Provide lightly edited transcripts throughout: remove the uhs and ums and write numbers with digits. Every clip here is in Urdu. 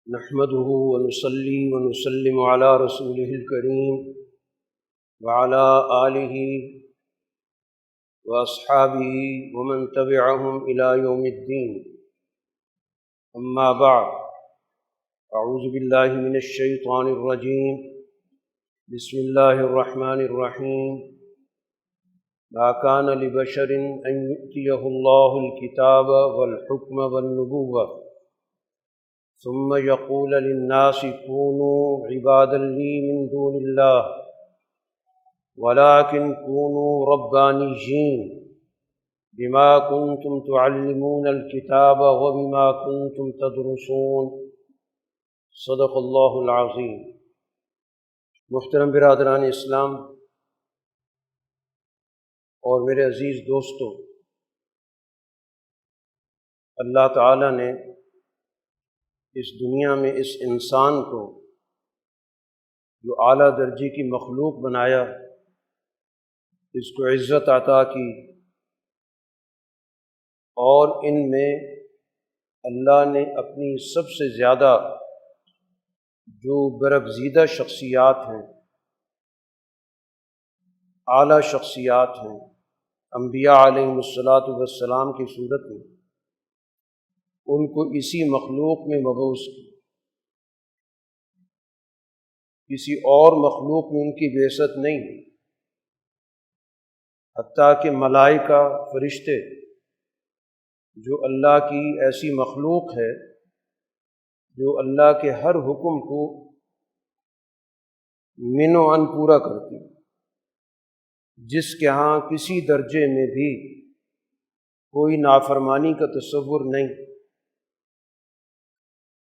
نحمده ونصلي ونسلم على رسوله الكريم وعلى آله وأصحابه ومن تبعهم إلى يوم الدين. أما بعد، أعوذ بالله من الشيطان الرجيم. بسم الله الرحمن الرحيم. ما كان لبشر أن يؤتيه الله الكتاب والحكم والنبوة ثم يقول للناس كونوا عبادا لي من دون الله ولكن كونوا ربانيين بما كنتم تعلمون الكتاب وبما كنتم تدرسون. صدق اللہ العظیم. محترم برادران اسلام اور میرے عزیز دوستوں، اللہ تعالیٰ نے اس دنیا میں اس انسان کو جو اعلیٰ درجے کی مخلوق بنایا، اس کو عزت عطا کی، اور ان میں اللہ نے اپنی سب سے زیادہ جو برگزیدہ شخصیات ہیں، اعلیٰ شخصیات ہیں، انبیاء علیہم الصلاۃ والسلام کی صورت میں ان کو اسی مخلوق میں مبعوث کی. کسی اور مخلوق میں ان کی بعثت نہیں، حتیٰ کہ ملائکہ، فرشتے جو اللہ کی ایسی مخلوق ہے جو اللہ کے ہر حکم کو من و عن پورا کرتی، جس کے ہاں کسی درجے میں بھی کوئی نافرمانی کا تصور نہیں،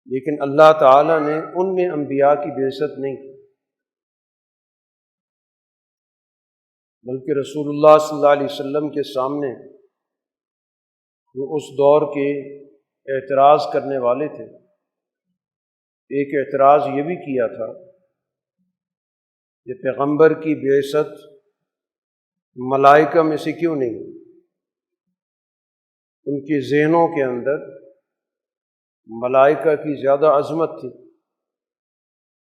لیکن اللہ تعالیٰ نے ان میں انبیاء کی بعثت نہیں کی، بلکہ رسول اللہ صلی اللہ علیہ وسلم کے سامنے جو اس دور کے اعتراض کرنے والے تھے، ایک اعتراض یہ بھی کیا تھا کہ پیغمبر کی بعثت ملائکہ میں سے کیوں نہیں؟ ان کے ذہنوں کے اندر ملائکہ کی زیادہ عظمت تھی،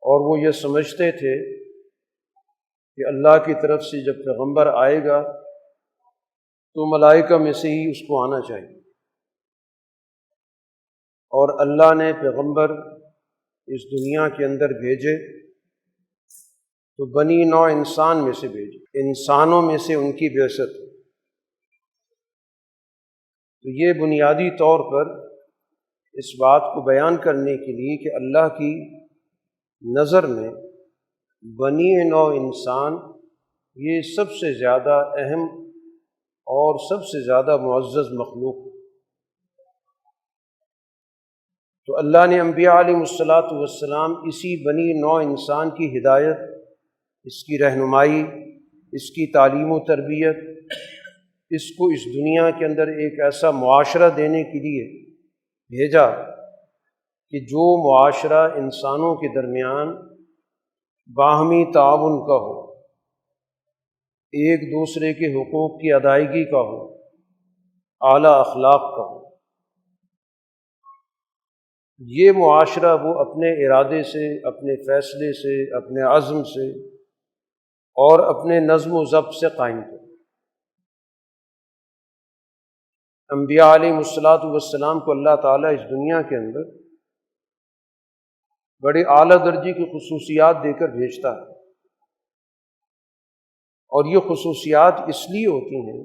اور وہ یہ سمجھتے تھے کہ اللہ کی طرف سے جب پیغمبر آئے گا تو ملائکہ میں سے ہی اس کو آنا چاہیے، اور اللہ نے پیغمبر اس دنیا کے اندر بھیجے تو بنی نوع انسان میں سے بھیجے، انسانوں میں سے ان کی بعثت. تو یہ بنیادی طور پر اس بات کو بیان کرنے کے لیے کہ اللہ کی نظر میں بنی نوع انسان یہ سب سے زیادہ اہم اور سب سے زیادہ معزز مخلوق. تو اللہ نے انبیاء علیہم الصلاۃ والسلام اسی بنی نوع انسان کی ہدایت، اس کی رہنمائی، اس کی تعلیم و تربیت، اس کو اس دنیا کے اندر ایک ایسا معاشرہ دینے کے لیے بھیجا کہ جو معاشرہ انسانوں کے درمیان باہمی تعاون کا ہو، ایک دوسرے کے حقوق کی ادائیگی کا ہو، اعلیٰ اخلاق کا ہو. یہ معاشرہ وہ اپنے ارادے سے، اپنے فیصلے سے، اپنے عزم سے اور اپنے نظم و ضبط سے قائم کرے. انبیاء علیہم الصلاۃ والسلام کو اللہ تعالیٰ اس دنیا کے اندر بڑے اعلیٰ درجے کی خصوصیات دے کر بھیجتا ہے، اور یہ خصوصیات اس لیے ہوتی ہیں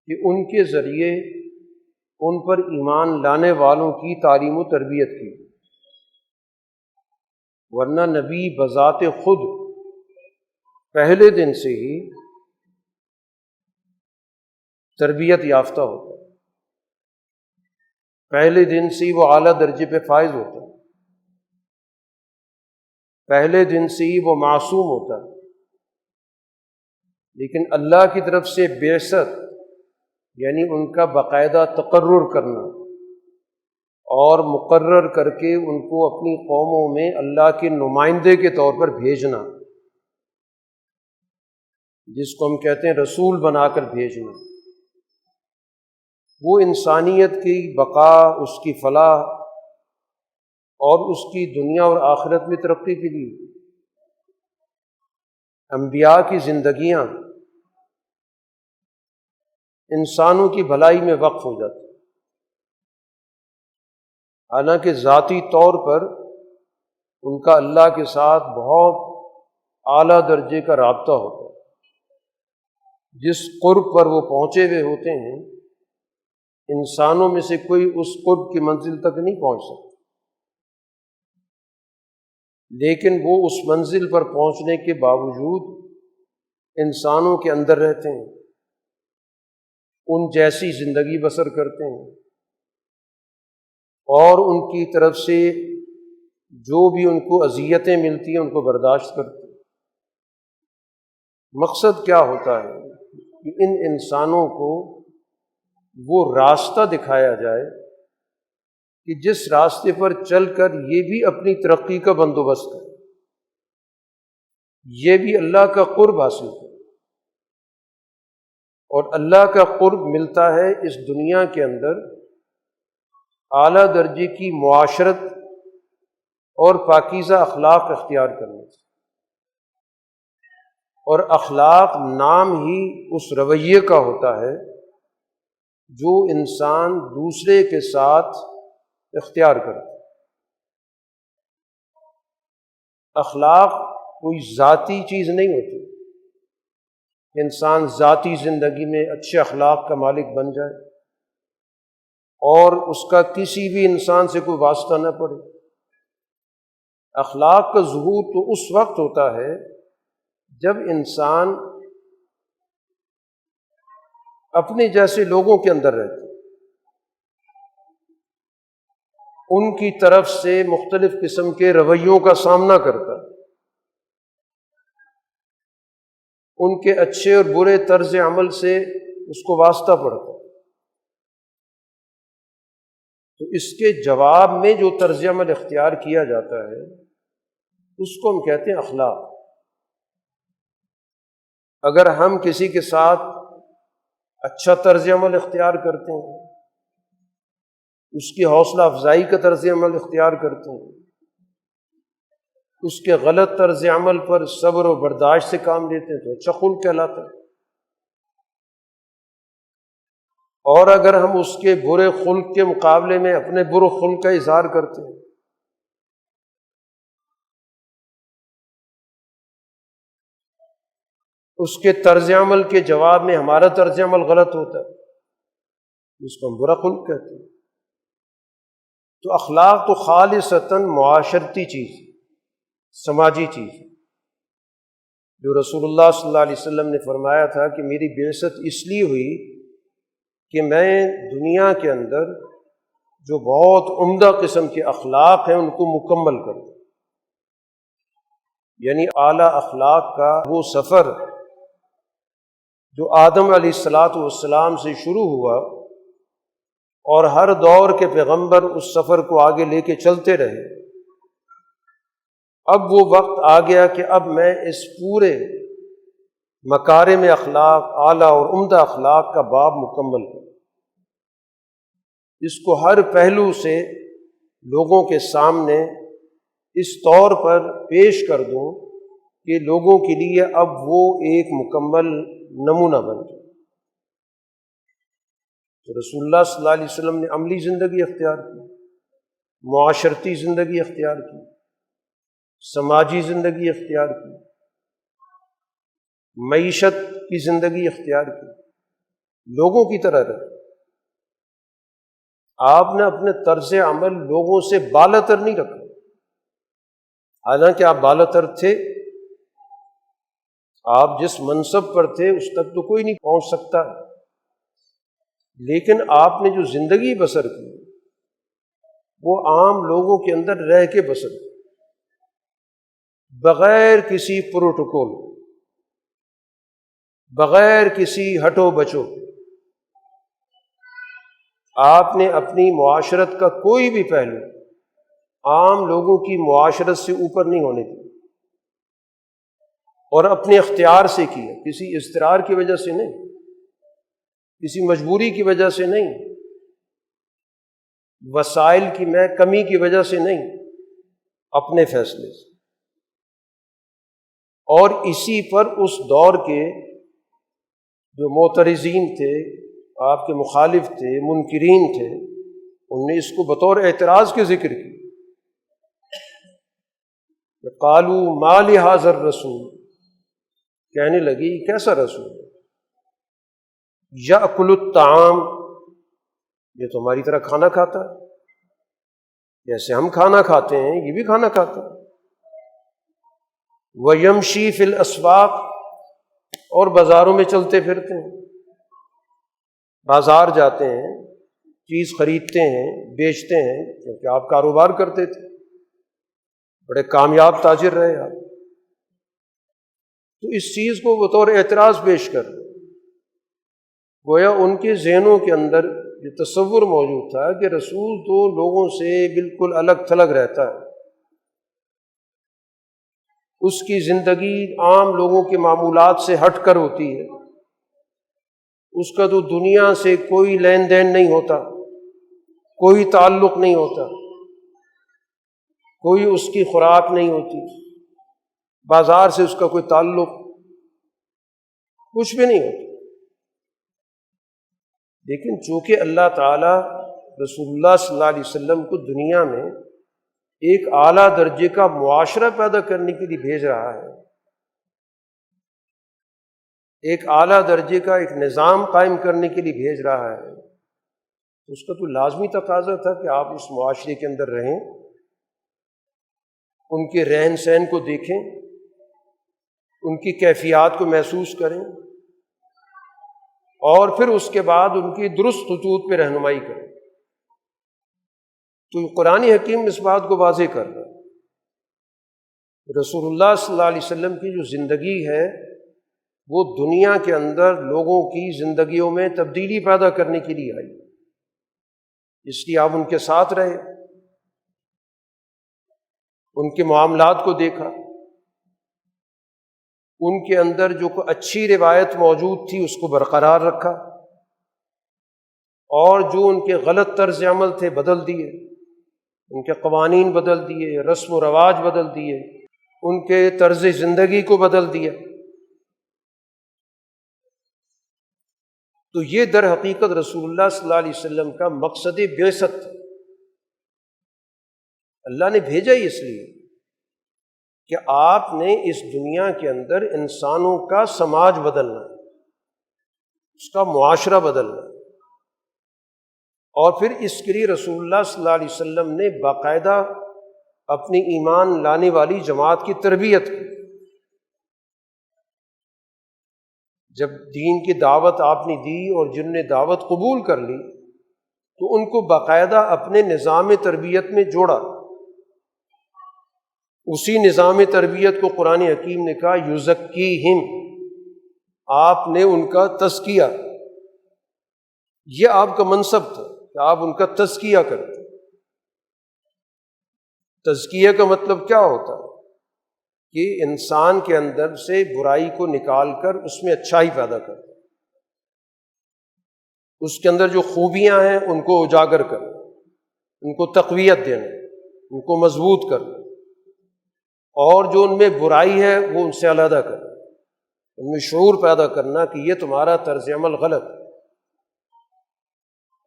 کہ ان کے ذریعے ان پر ایمان لانے والوں کی تعلیم و تربیت کی، ورنہ نبی بذات خود پہلے دن سے ہی تربیت یافتہ ہوتا ہے، پہلے دن سے ہی وہ اعلیٰ درجے پہ فائز ہوتا ہے، پہلے دن سے ہی وہ معصوم ہوتا ہے. لیکن اللہ کی طرف سے بعثت یعنی ان کا باقاعدہ تقرر کرنا اور مقرر کر کے ان کو اپنی قوموں میں اللہ کے نمائندے کے طور پر بھیجنا، جس کو ہم کہتے ہیں رسول بنا کر بھیجنا، وہ انسانیت کی بقا، اس کی فلاح اور اس کی دنیا اور آخرت میں ترقی کے لیے۔ انبیاء کی زندگیاں انسانوں کی بھلائی میں وقف ہو جاتی، حالانکہ ذاتی طور پر ان کا اللہ کے ساتھ بہت اعلیٰ درجے کا رابطہ ہوتا ہے۔ جس قرب پر وہ پہنچے ہوئے ہوتے ہیں، انسانوں میں سے کوئی اس قرب کی منزل تک نہیں پہنچ سکتا، لیکن وہ اس منزل پر پہنچنے کے باوجود انسانوں کے اندر رہتے ہیں، ان جیسی زندگی بسر کرتے ہیں، اور ان کی طرف سے جو بھی ان کو اذیتیں ملتی ہیں ان کو برداشت کرتے ہیں۔ مقصد کیا ہوتا ہے کہ ان انسانوں کو وہ راستہ دکھایا جائے کہ جس راستے پر چل کر یہ بھی اپنی ترقی کا بندوبست کرے، یہ بھی اللہ کا قرب حاصل کرے۔ اور اللہ کا قرب ملتا ہے اس دنیا کے اندر اعلیٰ درجے کی معاشرت اور پاکیزہ اخلاق اختیار کرنے سے۔ اور اخلاق نام ہی اس رویے کا ہوتا ہے جو انسان دوسرے کے ساتھ اختیار کرتا ہے۔ اخلاق کوئی ذاتی چیز نہیں ہوتی، انسان ذاتی زندگی میں اچھے اخلاق کا مالک بن جائے اور اس کا کسی بھی انسان سے کوئی واسطہ نہ پڑے۔ اخلاق کا ظہور تو اس وقت ہوتا ہے جب انسان اپنے جیسے لوگوں کے اندر رہتا ہے، ان کی طرف سے مختلف قسم کے رویوں کا سامنا کرتا ہے، ان کے اچھے اور برے طرز عمل سے اس کو واسطہ پڑتا ہے، تو اس کے جواب میں جو طرز عمل اختیار کیا جاتا ہے اس کو ہم کہتے ہیں اخلاق۔ اگر ہم کسی کے ساتھ اچھا طرز عمل اختیار کرتے ہیں، اس کی حوصلہ افزائی کا طرز عمل اختیار کرتے ہیں، اس کے غلط طرز عمل پر صبر و برداشت سے کام لیتے ہیں تو اچھا خلق کہلاتا ہے۔ اور اگر ہم اس کے برے خلق کے مقابلے میں اپنے برے خلق کا اظہار کرتے ہیں، اس کے طرز عمل کے جواب میں ہمارا طرز عمل غلط ہوتا ہے، اس کو ہم برا خلق کہتے ہیں۔ تو اخلاق تو خالصتاً معاشرتی چیز، سماجی چیز، جو رسول اللہ صلی اللہ علیہ وسلم نے فرمایا تھا کہ میری بعثت اس لیے ہوئی کہ میں دنیا کے اندر جو بہت عمدہ قسم کے اخلاق ہیں ان کو مکمل کروں، یعنی اعلیٰ اخلاق کا وہ سفر جو آدم علیہ السلام سے شروع ہوا اور ہر دور کے پیغمبر اس سفر کو آگے لے کے چلتے رہے، اب وہ وقت آ گیا کہ اب میں اس پورے مکارم اخلاق، اعلیٰ اور عمدہ اخلاق کا باب مکمل کروں، اس کو ہر پہلو سے لوگوں کے سامنے اس طور پر پیش کر دوں کہ لوگوں کے لیے اب وہ ایک مکمل نمونہ بن جائے۔ تو رسول اللہ صلی اللہ علیہ وسلم نے عملی زندگی اختیار کی، معاشرتی زندگی اختیار کی، سماجی زندگی اختیار کی، معیشت کی زندگی اختیار کی، لوگوں کی طرح رہے۔ آپ نے اپنے طرز عمل لوگوں سے بالا تر نہیں رکھا، حالانکہ آپ بالا تر تھے، آپ جس منصب پر تھے اس تک تو کوئی نہیں پہنچ سکتا، لیکن آپ نے جو زندگی بسر کی وہ عام لوگوں کے اندر رہ کے بسر کی، بغیر کسی پروٹوکول، بغیر کسی ہٹو بچو۔ آپ نے اپنی معاشرت کا کوئی بھی پہلو عام لوگوں کی معاشرت سے اوپر نہیں ہونے دیا، اور اپنے اختیار سے کیا، کسی اضطرار کی وجہ سے نہیں، کسی مجبوری کی وجہ سے نہیں، وسائل کی میں کمی کی وجہ سے نہیں، اپنے فیصلے سے، اور اسی پر اس دور کے جو معترضین تھے، آپ کے مخالف تھے، منکرین تھے، انہوں نے اس کو بطور اعتراض کے ذکر کی کہ قالوا ما لهذا الرسول، کہنے لگی کیسا رسول ہے، یأکل الطعام، یہ تو ہماری طرح کھانا کھاتا ہے، جیسے ہم کھانا کھاتے ہیں یہ بھی کھانا کھاتا ہے، وَيَمْشِي فِي الْأَسْوَاقِ، اور بازاروں میں چلتے پھرتے ہیں، بازار جاتے ہیں، چیز خریدتے ہیں، بیچتے ہیں، کیونکہ آپ کاروبار کرتے تھے، بڑے کامیاب تاجر رہے آپ، تو اس چیز کو بطور اعتراض پیش کر گویا ان کے ذہنوں کے اندر یہ تصور موجود تھا کہ رسول تو لوگوں سے بالکل الگ تھلگ رہتا ہے، اس کی زندگی عام لوگوں کے معمولات سے ہٹ کر ہوتی ہے، اس کا تو دنیا سے کوئی لین دین نہیں ہوتا، کوئی تعلق نہیں ہوتا، کوئی اس کی خوراک نہیں ہوتی، بازار سے اس کا کوئی تعلق کچھ بھی نہیں ہوتا۔ لیکن چونکہ اللہ تعالیٰ رسول اللہ صلی اللہ علیہ وسلم کو دنیا میں ایک اعلیٰ درجے کا معاشرہ پیدا کرنے کے لیے بھیج رہا ہے، ایک اعلیٰ درجے کا ایک نظام قائم کرنے کے لیے بھیج رہا ہے، تو اس کا تو لازمی تقاضا تھا کہ آپ اس معاشرے کے اندر رہیں، ان کے رہن سہن کو دیکھیں، ان کی کیفیات کو محسوس کریں، اور پھر اس کے بعد ان کی درست خطوط پہ رہنمائی کریں۔ تو قرآن حکیم اس بات کو واضح کر رہا ہے، رسول اللہ صلی اللہ علیہ وسلم کی جو زندگی ہے وہ دنیا کے اندر لوگوں کی زندگیوں میں تبدیلی پیدا کرنے کے لیے آئی، اس لیے آپ ان کے ساتھ رہے، ان کے معاملات کو دیکھا، ان کے اندر جو کوئی اچھی روایت موجود تھی اس کو برقرار رکھا، اور جو ان کے غلط طرز عمل تھے بدل دیے، ان کے قوانین بدل دیے، رسم و رواج بدل دیے، ان کے طرز زندگی کو بدل دیا۔ تو یہ در حقیقت رسول اللہ صلی اللہ علیہ وسلم کا مقصد بعثت تھا، اللہ نے بھیجا ہی اس لیے کہ آپ نے اس دنیا کے اندر انسانوں کا سماج بدلنا، اس کا معاشرہ بدلنا، اور پھر اس کے لیے رسول اللہ صلی اللہ علیہ وسلم نے باقاعدہ اپنی ایمان لانے والی جماعت کی تربیت کی۔ جب دین کی دعوت آپ نے دی اور جن نے دعوت قبول کر لی تو ان کو باقاعدہ اپنے نظام تربیت میں جوڑا، اسی نظام تربیت کو قرآن حکیم نے کہا یزکیہم، آپ نے ان کا تزکیہ، یہ آپ کا منصب تھا کہ آپ ان کا تزکیہ کرتے۔ تزکیہ کا مطلب کیا ہوتا ہے کہ انسان کے اندر سے برائی کو نکال کر اس میں اچھائی پیدا کرنا، اس کے اندر جو خوبیاں ہیں ان کو اجاگر کرنا، ان کو تقویت دینا، ان کو مضبوط کرنا، اور جو ان میں برائی ہے وہ ان سے علیحدہ کرنا، ان میں شعور پیدا کرنا کہ یہ تمہارا طرز عمل غلط ہے،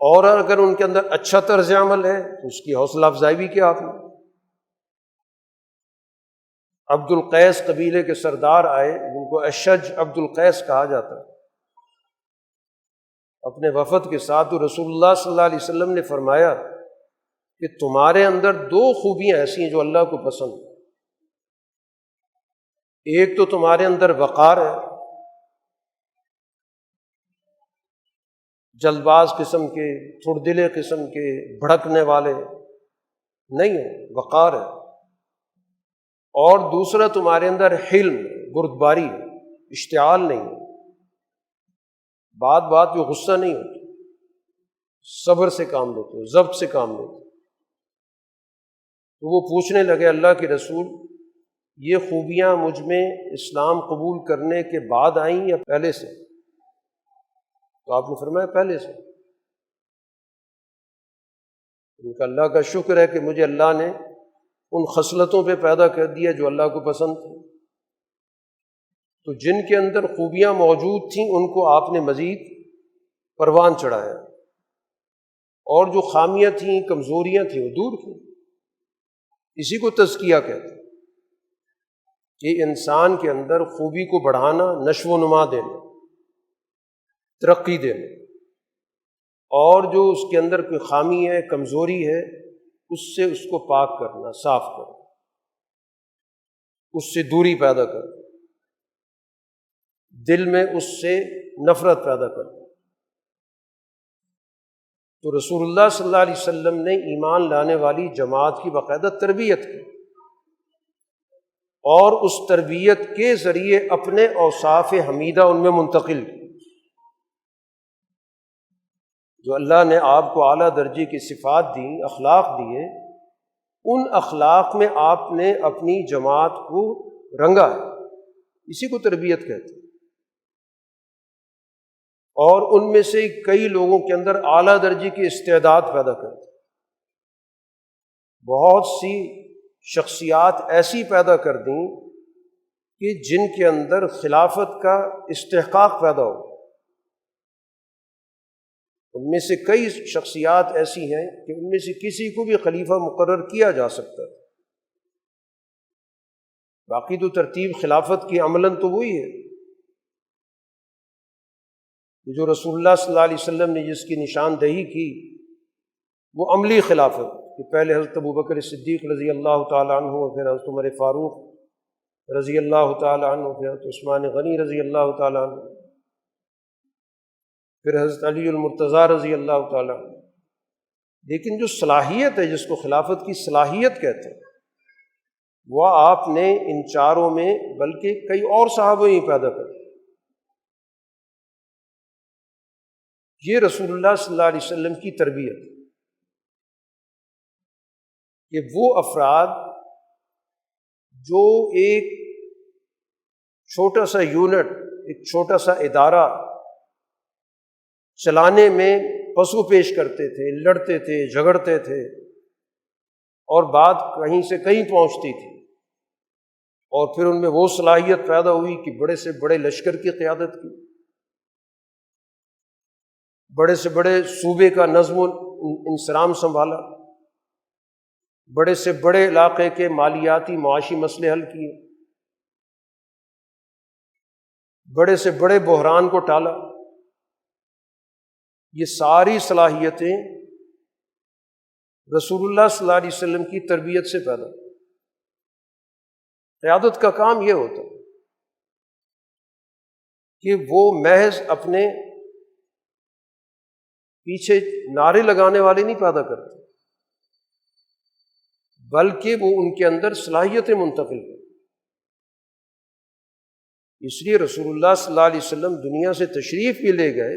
اور اگر ان کے اندر اچھا طرز عمل ہے تو اس کی حوصلہ افزائی بھی کیا آپ نے۔ عبد القیس قبیلے کے سردار آئے، جن کو اشج عبد القیس کہا جاتا ہے، اپنے وفد کے ساتھ، تو رسول اللہ صلی اللہ علیہ وسلم نے فرمایا کہ تمہارے اندر دو خوبیاں ایسی ہیں جو اللہ کو پسند ہیں، ایک تو تمہارے اندر وقار ہے، جلد باز قسم کے، تھوڑ دلے قسم کے، بھڑکنے والے نہیں ہیں، وقار ہے، اور دوسرا تمہارے اندر حلم، بردباری، اشتعال نہیں، بات بات پہ غصہ نہیں ہوتا، صبر سے کام لیتے ہو، ضبط سے کام لیتے ہو۔ تو وہ پوچھنے لگے اللہ کے رسول یہ خوبیاں مجھ میں اسلام قبول کرنے کے بعد آئیں یا پہلے سے؟ تو آپ نے فرمایا پہلے سے۔ ان کا اللہ کا شکر ہے کہ مجھے اللہ نے ان خصلتوں پہ پیدا کر دیا جو اللہ کو پسند تھی۔ تو جن کے اندر خوبیاں موجود تھیں ان کو آپ نے مزید پروان چڑھایا، اور جو خامیاں تھیں، کمزوریاں تھیں، وہ دور کی۔ اسی کو تزکیہ کہتے ہیں کہ انسان کے اندر خوبی کو بڑھانا، نشو و نما دینا، ترقی دینا، اور جو اس کے اندر کوئی خامی ہے، کمزوری ہے، اس سے اس کو پاک کرنا، صاف کرنا، اس سے دوری پیدا کرنا، دل میں اس سے نفرت پیدا کرنا۔ تو رسول اللہ صلی اللہ علیہ وسلم نے ایمان لانے والی جماعت کی باقاعدہ تربیت کی، اور اس تربیت کے ذریعے اپنے اوصاف حمیدہ ان میں منتقل کی۔ جو اللہ نے آپ کو اعلیٰ درجے کی صفات دیں، اخلاق دیے، ان اخلاق میں آپ نے اپنی جماعت کو رنگا ہے، اسی کو تربیت کہتے ہیں۔ اور ان میں سے کئی لوگوں کے اندر اعلیٰ درجے کی استعداد پیدا کرتے ہیں۔ بہت سی شخصیات ایسی پیدا کر دیں کہ جن کے اندر خلافت کا استحقاق پیدا ہو۔ ان میں سے کئی شخصیات ایسی ہیں کہ ان میں سے کسی کو بھی خلیفہ مقرر کیا جا سکتا ہے، باقی تو ترتیب خلافت کی عملاً تو وہی ہے جو رسول اللہ صلی اللہ علیہ وسلم نے جس کی نشاندہی کی، وہ عملی خلافت کہ پہلے حضرت ابوبکر صدیق رضی اللہ تعالیٰ عنہ، پھر حضرت عمر فاروق رضی اللہ تعالیٰ عنہ، پھر حضرت عثمان غنی رضی اللہ تعالیٰ عنہ، پھر حضرت علی المرتضیٰ رضی اللہ تعالیٰ عنہ۔ لیکن جو صلاحیت ہے، جس کو خلافت کی صلاحیت کہتے ہیں، وہ آپ نے ان چاروں میں بلکہ کئی اور صحابہ ہی پیدا کر۔ یہ رسول اللہ صلی اللہ علیہ وسلم کی تربیت کہ وہ افراد جو ایک چھوٹا سا یونٹ، ایک چھوٹا سا ادارہ چلانے میں پسو پیش کرتے تھے، لڑتے تھے، جھگڑتے تھے، اور بات کہیں سے کہیں پہنچتی تھی، اور پھر ان میں وہ صلاحیت پیدا ہوئی کہ بڑے سے بڑے لشکر کی قیادت کی، بڑے سے بڑے صوبے کا نظم و انصرام سنبھالا، بڑے سے بڑے علاقے کے مالیاتی معاشی مسئلے حل کیے، بڑے سے بڑے بحران کو ٹالا۔ یہ ساری صلاحیتیں رسول اللہ صلی اللہ علیہ وسلم کی تربیت سے پیدا۔ قیادت کا کام یہ ہوتا کہ وہ محض اپنے پیچھے نعرے لگانے والے نہیں پیدا کرتے، بلکہ وہ ان کے اندر صلاحیتیں منتقل کرتے۔ اس لیے رسول اللہ صلی اللہ علیہ وسلم دنیا سے تشریف بھی لے گئے،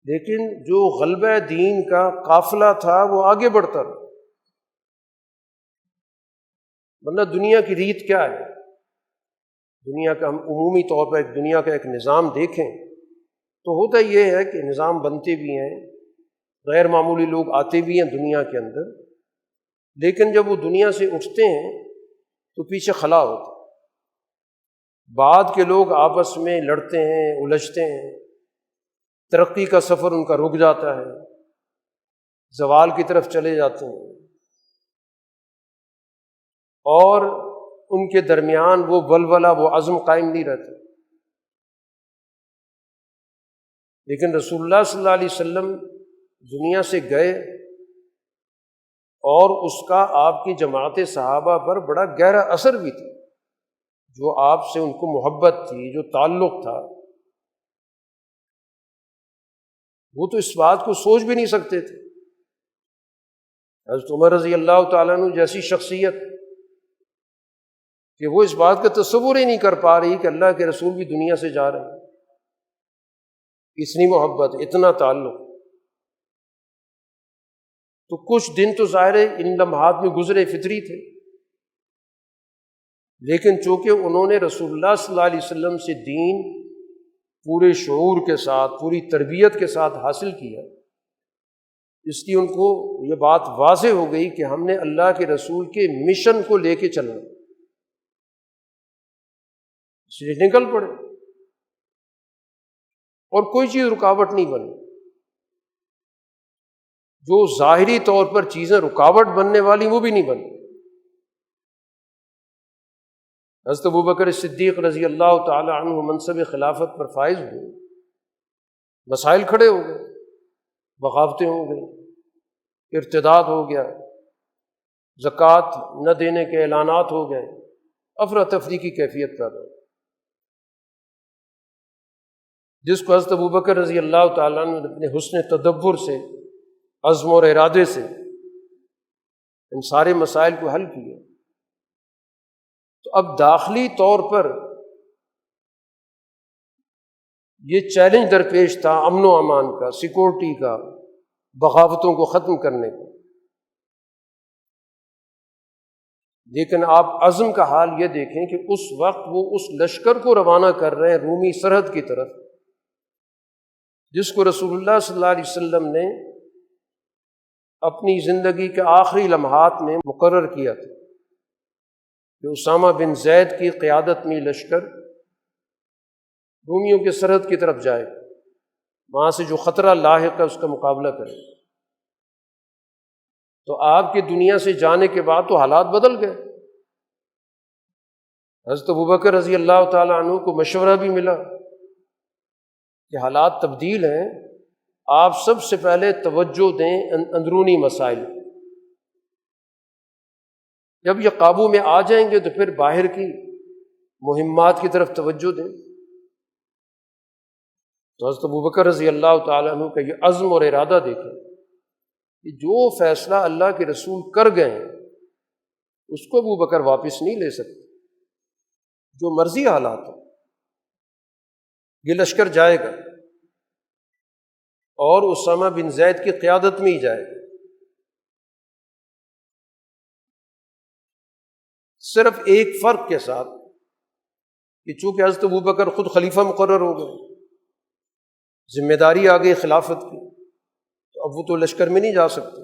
لیکن جو غلبہ دین کا قافلہ تھا وہ آگے بڑھتا رہا۔ ورنہ دنیا کی ریت کیا ہے؟ دنیا کا ہم عمومی طور پر دنیا کا ایک نظام دیکھیں تو ہوتا یہ ہے کہ نظام بنتے بھی ہیں، غیر معمولی لوگ آتے بھی ہیں دنیا کے اندر، لیکن جب وہ دنیا سے اٹھتے ہیں تو پیچھے خلا ہوتا ہے۔ بعد کے لوگ آپس میں لڑتے ہیں، الجھتے ہیں، ترقی کا سفر ان کا رک جاتا ہے، زوال کی طرف چلے جاتے ہیں، اور ان کے درمیان وہ ولولہ، وہ عزم قائم نہیں رہتا۔ لیکن رسول اللہ صلی اللہ علیہ وسلم دنیا سے گئے، اور اس کا آپ کی جماعت صحابہ پر بڑا گہرا اثر بھی تھا۔ جو آپ سے ان کو محبت تھی، جو تعلق تھا، وہ تو اس بات کو سوچ بھی نہیں سکتے تھے۔ حضرت عمر رضی اللہ تعالیٰ عنہ جیسی شخصیت کہ وہ اس بات کا تصور ہی نہیں کر پا رہی کہ اللہ کے رسول بھی دنیا سے جا رہے ہیں، اتنی محبت، اتنا تعلق۔ تو کچھ دن تو ظاہر ہے ان لمحات میں گزرے، فطری تھے، لیکن چونکہ انہوں نے رسول اللہ صلی اللہ علیہ وسلم سے دین پورے شعور کے ساتھ، پوری تربیت کے ساتھ حاصل کیا، اس لیے ان کو یہ بات واضح ہو گئی کہ ہم نے اللہ کے رسول کے مشن کو لے کے چلنا، اس لیے نکل پڑے اور کوئی چیز رکاوٹ نہیں بنی۔ جو ظاہری طور پر چیزیں رکاوٹ بننے والی وہ بھی نہیں بنی۔ حضرت ابوبکر صدیق رضی اللہ تعالی عنہ منصب خلافت پر فائز ہوئے، مسائل کھڑے ہو گئے، بغاوتیں ہو گئی، ارتداد ہو گیا، زکوٰۃ نہ دینے کے اعلانات ہو گئے، افراتفری کی کیفیت پیدا ہو، جس کو حضرت ابوبکر رضی اللہ تعالیٰ عنہ نے اپنے حسن تدبر سے، عزم اور ارادے سے ان سارے مسائل کو حل کیا۔ تو اب داخلی طور پر یہ چیلنج درپیش تھا امن و امان کا، سیکورٹی کا، بغاوتوں کو ختم کرنے کا، لیکن آپ عزم کا حال یہ دیکھیں کہ اس وقت وہ اس لشکر کو روانہ کر رہے ہیں رومی سرحد کی طرف، جس کو رسول اللہ صلی اللہ علیہ وسلم نے اپنی زندگی کے آخری لمحات میں مقرر کیا تھا کہ اسامہ بن زید کی قیادت میں لشکر رومیوں کے سرحد کی طرف جائے، وہاں سے جو خطرہ لاحق ہے اس کا مقابلہ کرے۔ تو آپ کے دنیا سے جانے کے بعد تو حالات بدل گئے۔ حضرت ابوبکر رضی اللہ تعالیٰ عنہ کو مشورہ بھی ملا کہ حالات تبدیل ہیں، آپ سب سے پہلے توجہ دیں اندرونی مسائل، جب یہ قابو میں آ جائیں گے تو پھر باہر کی مہمات کی طرف توجہ دیں۔ تو حضرت ابوبکر رضی اللہ تعالیٰ عنہ کا یہ عزم اور ارادہ دیکھیں کہ جو فیصلہ اللہ کے رسول کر گئے ہیں اس کو ابوبکر واپس نہیں لے سکتے، جو مرضی حالات ہوں۔ یہ لشکر جائے گا اور اسامہ بن زید کی قیادت میں ہی جائے گا۔ صرف ایک فرق کے ساتھ کہ چونکہ حضرت ابوبکر خود خلیفہ مقرر ہو گئے، ذمہ داری آ گئی خلافت کی، تو اب وہ تو لشکر میں نہیں جا سکتے،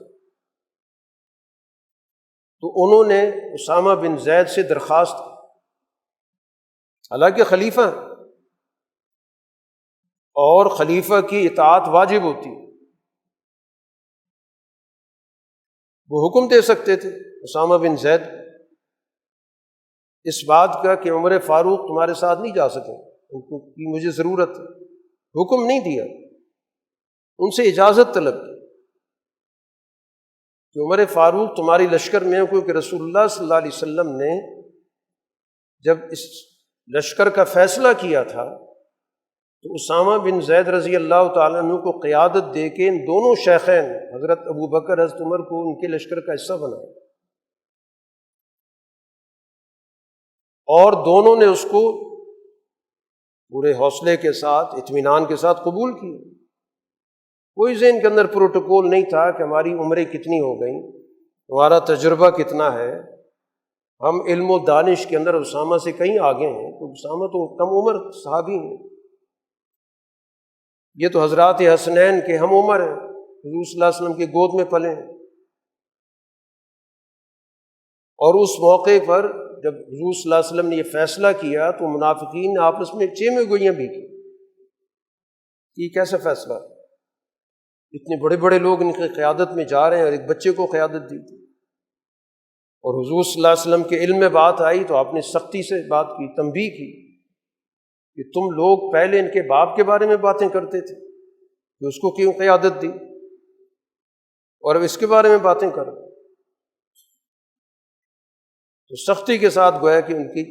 تو انہوں نے اسامہ بن زید سے درخواست کی، حالانکہ خلیفہ ہیں اور خلیفہ کی اطاعت واجب ہوتی، وہ حکم دے سکتے تھے اسامہ بن زید اس بات کا کہ عمر فاروق تمہارے ساتھ نہیں جا سکیں، ان کو کی مجھے ضرورت ہے، حکم نہیں دیا، ان سے اجازت طلب کی کہ عمر فاروق تمہاری لشکر میں، کیونکہ رسول اللہ صلی اللہ علیہ وسلم نے جب اس لشکر کا فیصلہ کیا تھا تو اسامہ بن زید رضی اللہ تعالیٰ عنہ کو قیادت دے کے ان دونوں شیخین حضرت ابوبکر حضرت عمر کو ان کے لشکر کا حصہ بنایا، اور دونوں نے اس کو پورے حوصلے کے ساتھ، اطمینان کے ساتھ قبول کیا۔ کوئی ذہن کے اندر پروٹوکول نہیں تھا کہ ہماری عمریں کتنی ہو گئیں، ہمارا تجربہ کتنا ہے، ہم علم و دانش کے اندر اسامہ سے کہیں آگے ہیں، تو اسامہ تو کم عمر صحابی ہیں، یہ تو حضرات حسنین کے ہم عمر ہیں، حضور صلی اللہ علیہ وسلم کی گود میں پلے ہیں۔ اور اس موقع پر جب حضور صلی اللہ علیہ وسلم نے یہ فیصلہ کیا تو منافقین نے آپس میں چیمیں گوئیاں بھی کی کہ یہ کیسا فیصلہ ہے، اتنے بڑے بڑے لوگ ان کی قیادت میں جا رہے ہیں اور ایک بچے کو قیادت دی تھی۔ اور حضور صلی اللہ علیہ وسلم کے علم میں بات آئی تو آپ نے سختی سے بات کی، تنبیہ کی کہ تم لوگ پہلے ان کے باپ کے بارے میں باتیں کرتے تھے کہ اس کو کیوں قیادت دی، اور اب اس کے بارے میں باتیں کر رہے، تو سختی کے ساتھ گویا کہ ان کی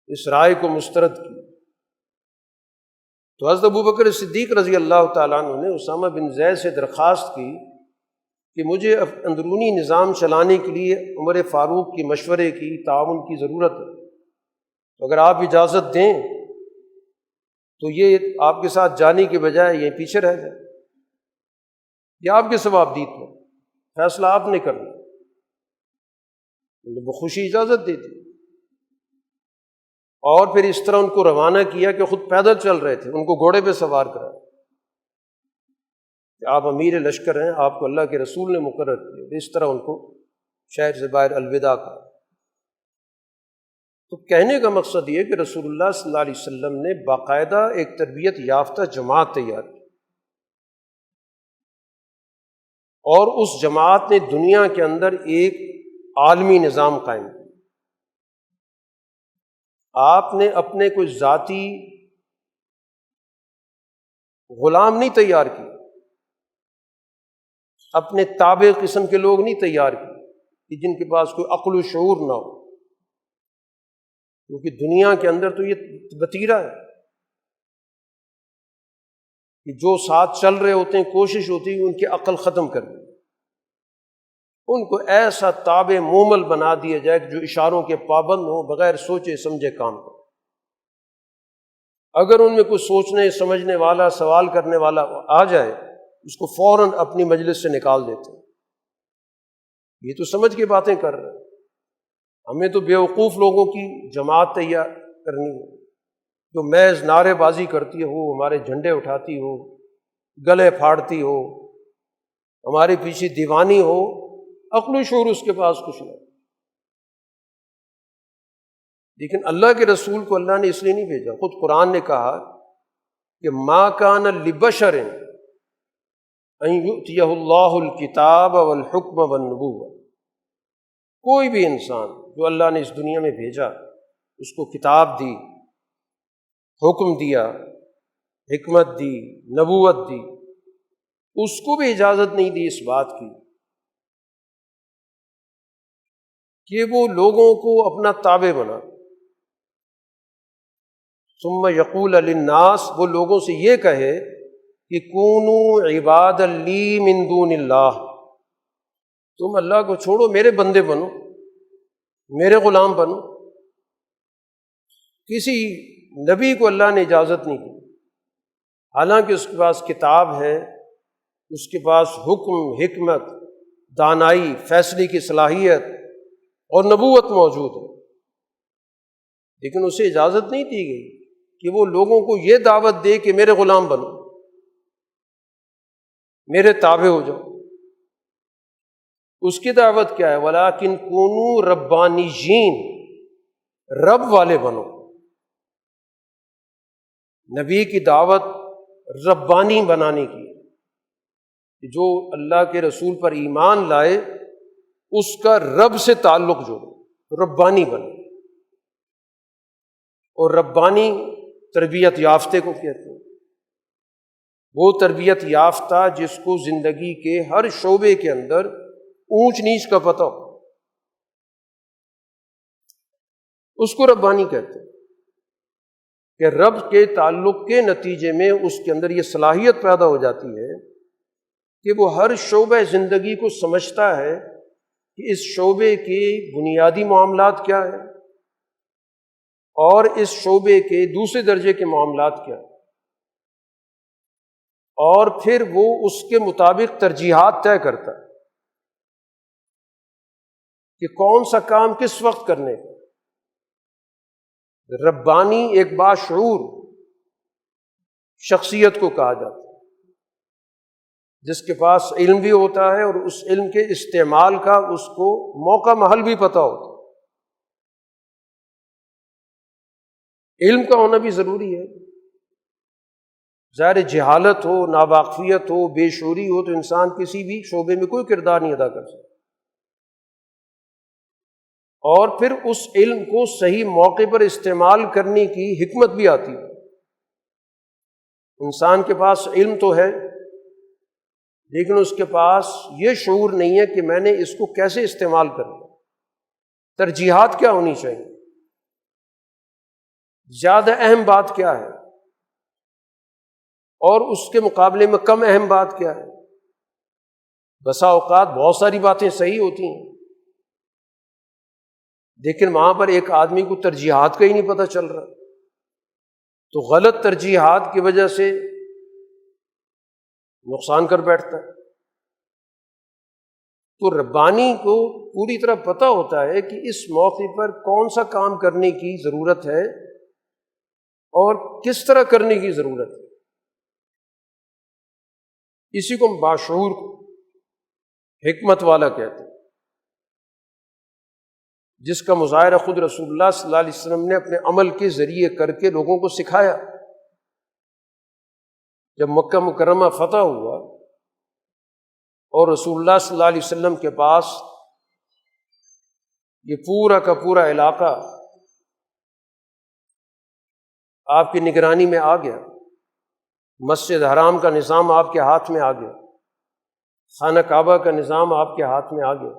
اس رائے کو مسترد کی۔ تو حضرت ابوبکر صدیق رضی اللہ تعالیٰ عنہ نے اسامہ بن زید سے درخواست کی کہ مجھے اندرونی نظام چلانے کے لیے عمر فاروق کی مشورے کی، تعاون کی ضرورت ہے، تو اگر آپ اجازت دیں تو یہ آپ کے ساتھ جانے کے بجائے یہ پیچھے رہ جائے، یہ آپ کے ثوابدید میں فیصلہ آپ نے کرنا۔ بخوشی اجازت دے دی، اور پھر اس طرح ان کو روانہ کیا کہ خود پیدل چل رہے تھے، ان کو گھوڑے پہ سوار کرا، کہ آپ امیر لشکر ہیں، آپ کو اللہ کے رسول نے مقرر کیا، اس طرح ان کو شہر سے باہر الوداع کہا۔ تو کہنے کا مقصد یہ کہ رسول اللہ صلی اللہ علیہ وسلم نے باقاعدہ ایک تربیت یافتہ جماعت تیار کی، اور اس جماعت نے دنیا کے اندر ایک عالمی نظام قائم کیا۔ آپ نے اپنے کوئی ذاتی غلام نہیں تیار کیے، اپنے تابع قسم کے لوگ نہیں تیار کیے کہ جن کے پاس کوئی عقل و شعور نہ ہو، کیونکہ دنیا کے اندر تو یہ وتیرہ ہے کہ جو ساتھ چل رہے ہوتے ہیں کوشش ہوتی ہے ان کی عقل ختم کرنے، ان کو ایسا تابع مومل بنا دیا جائے کہ جو اشاروں کے پابند ہوں، بغیر سوچے سمجھے کام کریں۔ اگر ان میں کوئی سوچنے سمجھنے والا سوال کرنے والا آ جائے، اس کو فوراً اپنی مجلس سے نکال دیتے ہیں، یہ تو سمجھ کے باتیں کر رہے ہیں، ہمیں تو بیوقوف لوگوں کی جماعت تیار کرنی ہے جو محض نعرے بازی کرتی ہو، ہمارے جھنڈے اٹھاتی ہو، گلے پھاڑتی ہو، ہمارے پیچھے دیوانی ہو، عقل و شعور اس کے پاس کچھ نہیں۔ لیکن اللہ کے رسول کو اللہ نے اس لیے نہیں بھیجا، خود قرآن نے کہا کہ ما کان لبشر ان یؤتیہ اللہ الکتاب والحکم والنبوۃ، کوئی بھی انسان جو اللہ نے اس دنیا میں بھیجا، اس کو کتاب دی، حکم دیا، حکمت دی، نبوت دی، اس کو بھی اجازت نہیں دی اس بات کی کہ وہ لوگوں کو اپنا تابع بنا، ثم یقول للناس، وہ لوگوں سے یہ کہے کہ کونوا عبادا لی من دون اللہ، تم اللہ کو چھوڑو، میرے بندے بنو، میرے غلام بنو۔ کسی نبی کو اللہ نے اجازت نہیں دی، حالانکہ اس کے پاس کتاب ہے، اس کے پاس حکم، حکمت، دانائی، فیصلے کی صلاحیت اور نبوت موجود ہے، لیکن اسے اجازت نہیں دی گئی کہ وہ لوگوں کو یہ دعوت دے کہ میرے غلام بنو، میرے تابع ہو جاؤ۔ اس کی دعوت کیا ہے؟ وَلَٰكِن كُونُوا رَبَّانِيِّينَ، رب والے بنو۔ نبی کی دعوت ربانی بنانے کی، جو اللہ کے رسول پر ایمان لائے اس کا رب سے تعلق جوڑو، ربانی بنے۔ اور ربانی تربیت یافتہ کو کہتے ہیں، وہ تربیت یافتہ جس کو زندگی کے ہر شعبے کے اندر اونچ نیچ کا پتہ ہو، اس کو ربانی کہتے ہیں، کہ رب کے تعلق کے نتیجے میں اس کے اندر یہ صلاحیت پیدا ہو جاتی ہے کہ وہ ہر شعبہ زندگی کو سمجھتا ہے کہ اس شعبے کے بنیادی معاملات کیا ہیں اور اس شعبے کے دوسرے درجے کے معاملات کیا ہیں، اور پھر وہ اس کے مطابق ترجیحات طے کرتا ہے کہ کون سا کام کس وقت کرنے کا۔ ربانی ایک باشعور شخصیت کو کہا جاتا ہے، جس کے پاس علم بھی ہوتا ہے اور اس علم کے استعمال کا اس کو موقع محل بھی پتہ ہوتا ہے۔ علم کا ہونا بھی ضروری ہے، ظاہر جہالت ہو، ناواقفیت ہو، بے شعوری ہو تو انسان کسی بھی شعبے میں کوئی کردار نہیں ادا کر سکتا، اور پھر اس علم کو صحیح موقع پر استعمال کرنے کی حکمت بھی آتی ہے۔ انسان کے پاس علم تو ہے لیکن اس کے پاس یہ شعور نہیں ہے کہ میں نے اس کو کیسے استعمال کرنا، ترجیحات کیا ہونی چاہیے، زیادہ اہم بات کیا ہے اور اس کے مقابلے میں کم اہم بات کیا ہے۔ بسا اوقات بہت ساری باتیں صحیح ہوتی ہیں لیکن وہاں پر ایک آدمی کو ترجیحات کا ہی نہیں پتہ چل رہا، تو غلط ترجیحات کی وجہ سے نقصان کر بیٹھتا ہے۔ تو ربانی کو پوری طرح پتہ ہوتا ہے کہ اس موقع پر کون سا کام کرنے کی ضرورت ہے اور کس طرح کرنے کی ضرورت ہے۔ اسی کو باشعور حکمت والا کہتے ہیں، جس کا مظاہرہ خود رسول اللہ صلی اللہ علیہ وسلم نے اپنے عمل کے ذریعے کر کے لوگوں کو سکھایا۔ جب مکہ مکرمہ فتح ہوا اور رسول اللہ صلی اللہ علیہ وسلم کے پاس یہ پورا کا پورا علاقہ آپ کی نگرانی میں آ گیا، مسجد حرام کا نظام آپ کے ہاتھ میں آ گیا، خانہ کعبہ کا نظام آپ کے ہاتھ میں آ گیا،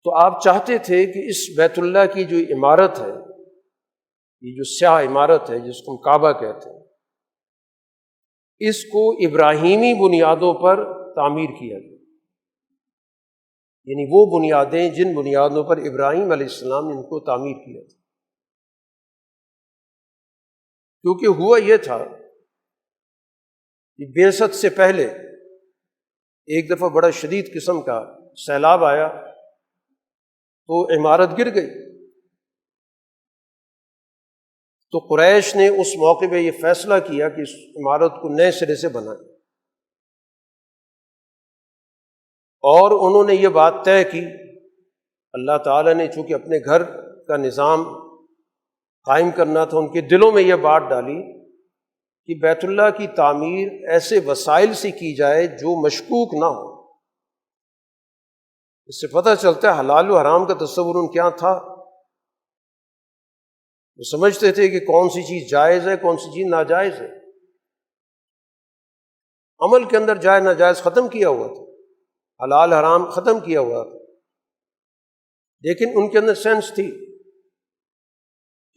تو آپ چاہتے تھے کہ اس بیت اللہ کی جو عمارت ہے، یہ جو سیاہ عمارت ہے جس کو ہم کعبہ کہتے ہیں، اس کو ابراہیمی بنیادوں پر تعمیر کیا گیا، یعنی وہ بنیادیں جن بنیادوں پر ابراہیم علیہ السلام نے ان کو تعمیر کیا تھا۔ کیونکہ ہوا یہ تھا کہ بعثت سے پہلے ایک دفعہ بڑا شدید قسم کا سیلاب آیا تو عمارت گر گئی، تو قریش نے اس موقع پہ یہ فیصلہ کیا کہ اس عمارت کو نئے سرے سے بنائیں، اور انہوں نے یہ بات طے کی، اللہ تعالیٰ نے چونکہ اپنے گھر کا نظام قائم کرنا تھا، ان کے دلوں میں یہ بات ڈالی کہ بیت اللہ کی تعمیر ایسے وسائل سے کی جائے جو مشکوک نہ ہو۔ اس سے پتہ چلتا ہے حلال و حرام کا تصور ان کے یہاں تھا، وہ سمجھتے تھے کہ کون سی چیز جائز ہے کون سی چیز ناجائز ہے، عمل کے اندر جائز ناجائز ختم کیا ہوا تھا، حلال حرام ختم کیا ہوا تھا، لیکن ان کے اندر سینس تھی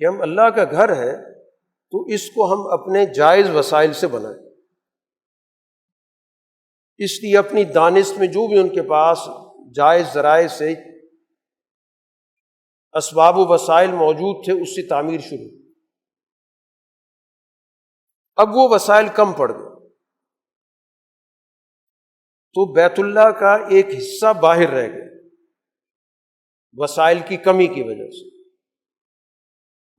کہ ہم اللہ کا گھر ہے تو اس کو ہم اپنے جائز وسائل سے بنائیں۔ اس لیے اپنی دانست میں جو بھی ان کے پاس جائز ذرائع سے اسباب و وسائل موجود تھے اس سے تعمیر شروع۔ اب وہ وسائل کم پڑ گئے تو بیت اللہ کا ایک حصہ باہر رہ گیا وسائل کی کمی کی وجہ سے۔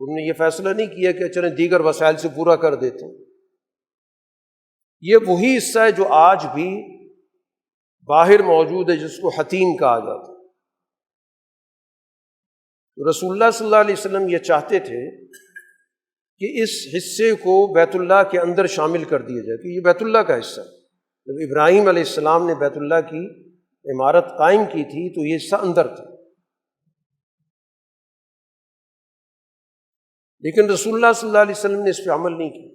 انہوں نے یہ فیصلہ نہیں کیا کہ چلیں دیگر وسائل سے پورا کر دیتے ہیں، یہ وہی حصہ ہے جو آج بھی باہر موجود ہے جس کو حتیم کہا جاتا ہے۔ رسول اللہ صلی اللہ علیہ وسلم یہ چاہتے تھے کہ اس حصے کو بیت اللہ کے اندر شامل کر دیا جائے کہ یہ بیت اللہ کا حصہ ہے۔ جب ابراہیم علیہ السلام نے بیت اللہ کی عمارت قائم کی تھی تو یہ حصہ اندر تھا، لیکن رسول اللہ صلی اللہ علیہ وسلم نے اس پہ عمل نہیں کیا،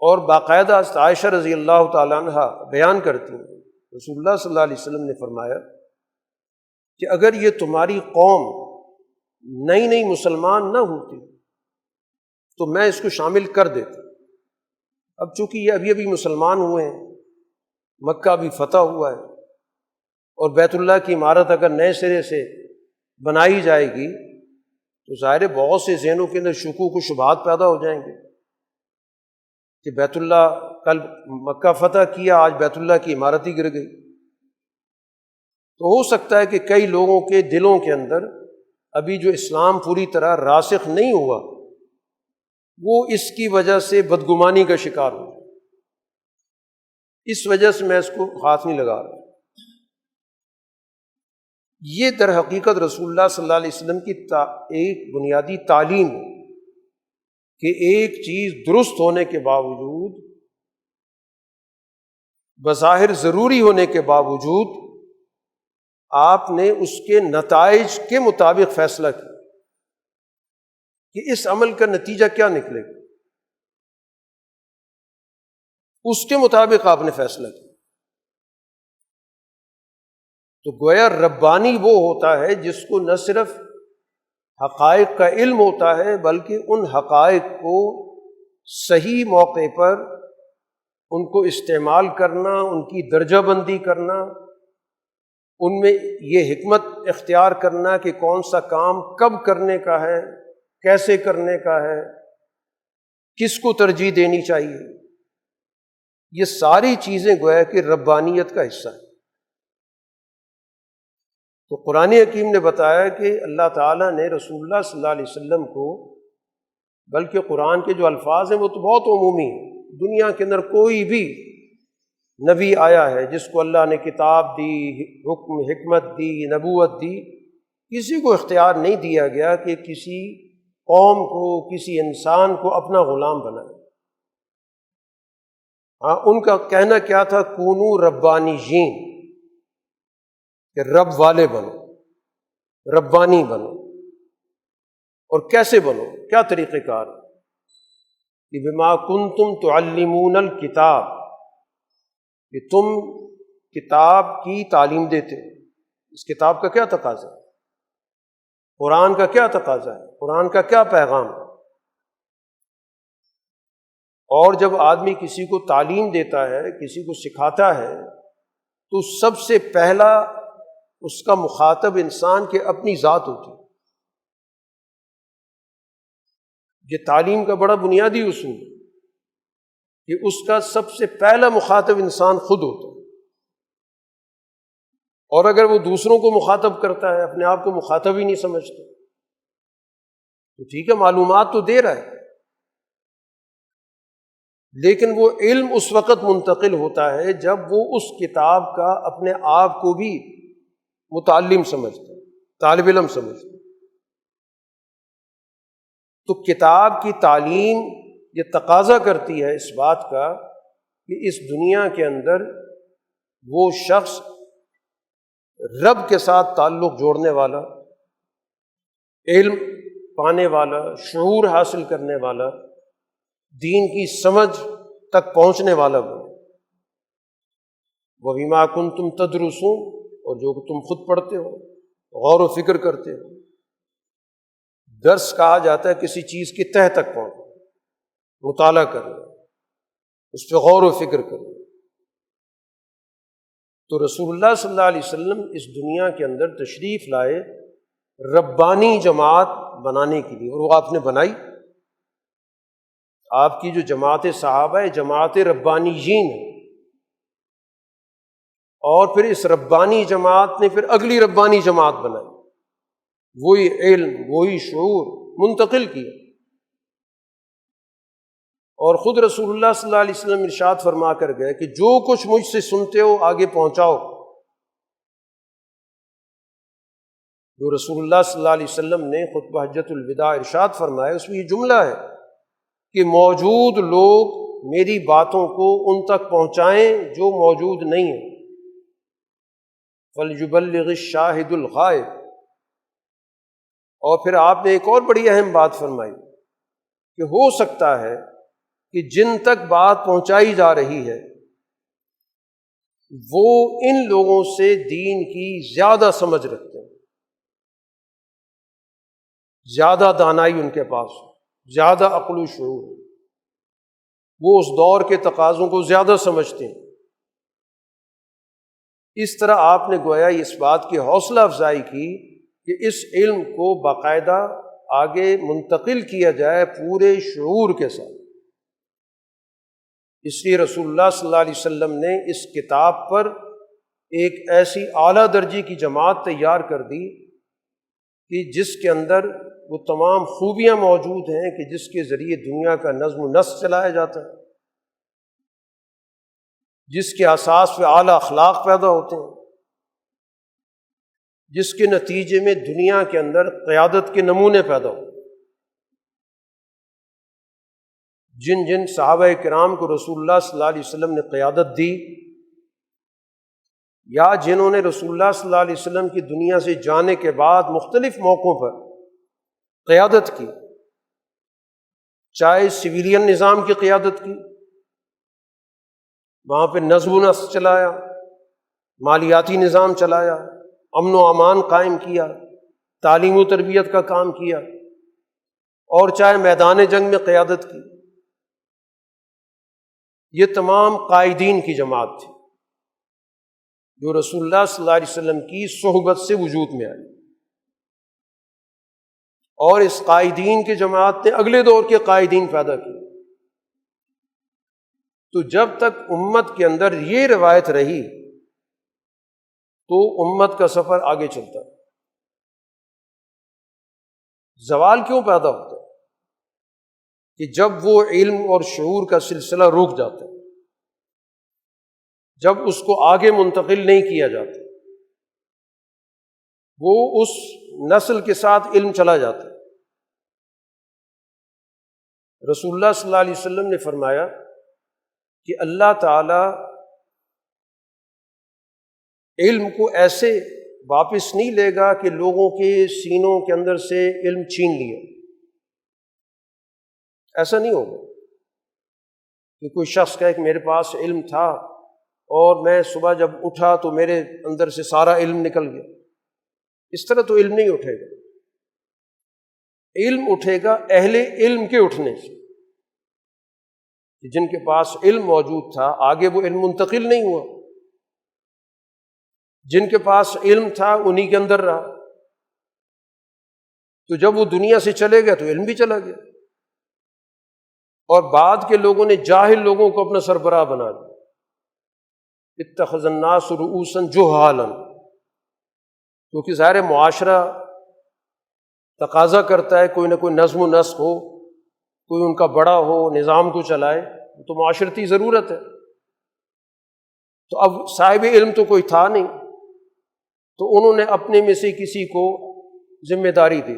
اور باقاعدہ حضرت عائشہ رضی اللہ تعالیٰ عنہ بیان کرتی ہیں رسول اللہ صلی اللہ علیہ وسلم نے فرمایا کہ اگر یہ تمہاری قوم نئی نئی مسلمان نہ ہوتی تو میں اس کو شامل کر دیتا، اب چونکہ یہ ابھی ابھی مسلمان ہوئے ہیں، مکہ بھی فتح ہوا ہے، اور بیت اللہ کی عمارت اگر نئے سرے سے بنائی جائے گی تو ظاہر بہت سے ذہنوں کے اندر شکوک و شبہات پیدا ہو جائیں گے کہ بیت اللہ کل مکہ فتح کیا، آج بیت اللہ کی عمارت ہی گر گئی۔ تو ہو سکتا ہے کہ کئی لوگوں کے دلوں کے اندر ابھی جو اسلام پوری طرح راسخ نہیں ہوا وہ اس کی وجہ سے بدگمانی کا شکار ہو، اس وجہ سے میں اس کو ہاتھ نہیں لگا رہا۔ یہ در حقیقت رسول اللہ صلی اللہ علیہ وسلم کی ایک بنیادی تعلیم ہے کہ ایک چیز درست ہونے کے باوجود، بظاہر ضروری ہونے کے باوجود، آپ نے اس کے نتائج کے مطابق فیصلہ کیا کہ اس عمل کا نتیجہ کیا نکلے گا، اس کے مطابق آپ نے فیصلہ کیا۔ تو گویا ربانی وہ ہوتا ہے جس کو نہ صرف حقائق کا علم ہوتا ہے بلکہ ان حقائق کو صحیح موقع پر ان کو استعمال کرنا، ان کی درجہ بندی کرنا، ان میں یہ حکمت اختیار کرنا کہ کون سا کام کب کرنے کا ہے، کیسے کرنے کا ہے، کس کو ترجیح دینی چاہیے، یہ ساری چیزیں گویا کہ ربانیت کا حصہ ہے۔ تو قرآن حکیم نے بتایا کہ اللہ تعالیٰ نے رسول اللہ صلی اللہ علیہ وسلم کو بلکہ قرآن کے جو الفاظ ہیں وہ تو بہت عمومی ہیں۔ دنیا کے اندر کوئی بھی نبی آیا ہے جس کو اللہ نے کتاب دی، حکم، حکمت دی، نبوت دی، کسی کو اختیار نہیں دیا گیا کہ کسی قوم کو، کسی انسان کو اپنا غلام بنائے۔ ہاں، ان کا کہنا کیا تھا؟ کونو ربانیین، کہ رب والے بنو، ربانی بنو۔ اور کیسے بنو؟ کیا طریقہ کار؟ کہ بما کنتم تعلمون الکتاب، کہ تم کتاب کی تعلیم دیتے ہو۔ اس کتاب کا کیا تقاضا ہے؟ قرآن کا کیا تقاضا ہے؟ قرآن کا کیا پیغام ہے؟ اور جب آدمی کسی کو تعلیم دیتا ہے، کسی کو سکھاتا ہے، تو سب سے پہلا اس کا مخاطب انسان کی اپنی ذات ہوتی ہے۔ یہ تعلیم کا بڑا بنیادی اصول ہے کہ اس کا سب سے پہلا مخاطب انسان خود ہوتا ہے، اور اگر وہ دوسروں کو مخاطب کرتا ہے، اپنے آپ کو مخاطب ہی نہیں سمجھتا، تو ٹھیک ہے، معلومات تو دے رہا ہے، لیکن وہ علم اس وقت منتقل ہوتا ہے جب وہ اس کتاب کا اپنے آپ کو بھی متعلم سمجھتا ہے، طالب علم سمجھتا ہے۔ تو کتاب کی تعلیم یہ تقاضا کرتی ہے اس بات کا کہ اس دنیا کے اندر وہ شخص رب کے ساتھ تعلق جوڑنے والا، علم پانے والا، شعور حاصل کرنے والا، دین کی سمجھ تک پہنچنے والا بنے۔ وَبِمَا كُنتُمْ تَدْرُسُونَ، اور جو تم خود پڑھتے ہو، غور و فکر کرتے ہو۔ درس کہا جاتا ہے کسی چیز کی تہہ تک پہنچنا، مطالعہ کرنا، اس پہ غور و فکر کرنا۔ تو رسول اللہ صلی اللہ علیہ وسلم اس دنیا کے اندر تشریف لائے ربانی جماعت بنانے کے لیے، اور وہ آپ نے بنائی۔ آپ کی جو جماعت صحابہ ہے، جماعت ربانیین ہے، اور پھر اس ربانی جماعت نے پھر اگلی ربانی جماعت بنائی، وہی علم، وہی شعور منتقل کیا۔ اور خود رسول اللہ صلی اللہ علیہ وسلم ارشاد فرما کر گئے کہ جو کچھ مجھ سے سنتے ہو آگے پہنچاؤ۔ جو رسول اللہ صلی اللہ علیہ وسلم نے خطبہ حجۃ الوداع ارشاد فرمایا، اس میں یہ جملہ ہے کہ موجود لوگ میری باتوں کو ان تک پہنچائیں جو موجود نہیں ہیں۔ فَلْيُبَلِّغِ الشَّاهِدُ الْغَائِبَ۔ اور پھر آپ نے ایک اور بڑی اہم بات فرمائی کہ ہو سکتا ہے کہ جن تک بات پہنچائی جا رہی ہے وہ ان لوگوں سے دین کی زیادہ سمجھ رکھتے ہیں، زیادہ دانائی ان کے پاس ہو، زیادہ عقل و شعور ہو، وہ اس دور کے تقاضوں کو زیادہ سمجھتے ہیں۔ اس طرح آپ نے گویا اس بات کی حوصلہ افزائی کی کہ اس علم کو باقاعدہ آگے منتقل کیا جائے پورے شعور کے ساتھ۔ اس لیے رسول اللہ صلی اللہ علیہ وسلم نے اس کتاب پر ایک ایسی اعلیٰ درجے کی جماعت تیار کر دی کہ جس کے اندر وہ تمام خوبیاں موجود ہیں کہ جس کے ذریعے دنیا کا نظم و نسق چلایا جاتا ہے، جس کے اساس پہ اعلیٰ اخلاق پیدا ہوتے ہیں، جس کے نتیجے میں دنیا کے اندر قیادت کے نمونے پیدا ہوتے ہیں۔ جن جن صحابہ کرام کو رسول اللہ صلی اللہ علیہ وسلم نے قیادت دی، یا جنہوں نے رسول اللہ صلی اللہ علیہ وسلم کی دنیا سے جانے کے بعد مختلف موقعوں پر قیادت کی، چاہے سویلین نظام کی قیادت کی، وہاں پہ نظم و نسق چلایا، مالیاتی نظام چلایا، امن و امان قائم کیا، تعلیم و تربیت کا کام کیا، اور چاہے میدان جنگ میں قیادت کی، یہ تمام قائدین کی جماعت تھی جو رسول اللہ صلی اللہ علیہ وسلم کی صحبت سے وجود میں آئی۔ اور اس قائدین کی جماعت نے اگلے دور کے قائدین پیدا کیے۔ تو جب تک امت کے اندر یہ روایت رہی تو امت کا سفر آگے چلتا ہے۔ زوال کیوں پیدا ہوتا ہے؟ کہ جب وہ علم اور شعور کا سلسلہ رک جاتا ہے، جب اس کو آگے منتقل نہیں کیا جاتا، وہ اس نسل کے ساتھ علم چلا جاتا ہے۔ رسول اللہ صلی اللہ علیہ وسلم نے فرمایا کہ اللہ تعالی علم کو ایسے واپس نہیں لے گا کہ لوگوں کے سینوں کے اندر سے علم چھین لیا، ایسا نہیں ہوگا کہ کوئی شخص کہے کہ میرے پاس علم تھا اور میں صبح جب اٹھا تو میرے اندر سے سارا علم نکل گیا۔ اس طرح تو علم نہیں اٹھے گا۔ علم اٹھے گا اہل علم کے اٹھنے سے، جن کے پاس علم موجود تھا آگے وہ علم منتقل نہیں ہوا، جن کے پاس علم تھا انہی کے اندر رہا، تو جب وہ دنیا سے چلے گئے تو علم بھی چلا گیا۔ اور بعد کے لوگوں نے جاہل لوگوں کو اپنا سربراہ بنا دیا، اتخذ الناس رؤوسا جہالا، کیونکہ ظاہر معاشرہ تقاضا کرتا ہے کوئی نہ کوئی نظم و نسق ہو، کوئی ان کا بڑا ہو نظام کو چلائے، تو معاشرتی ضرورت ہے۔ تو اب صاحب علم تو کوئی تھا نہیں، تو انہوں نے اپنے میں سے کسی کو ذمہ داری دی،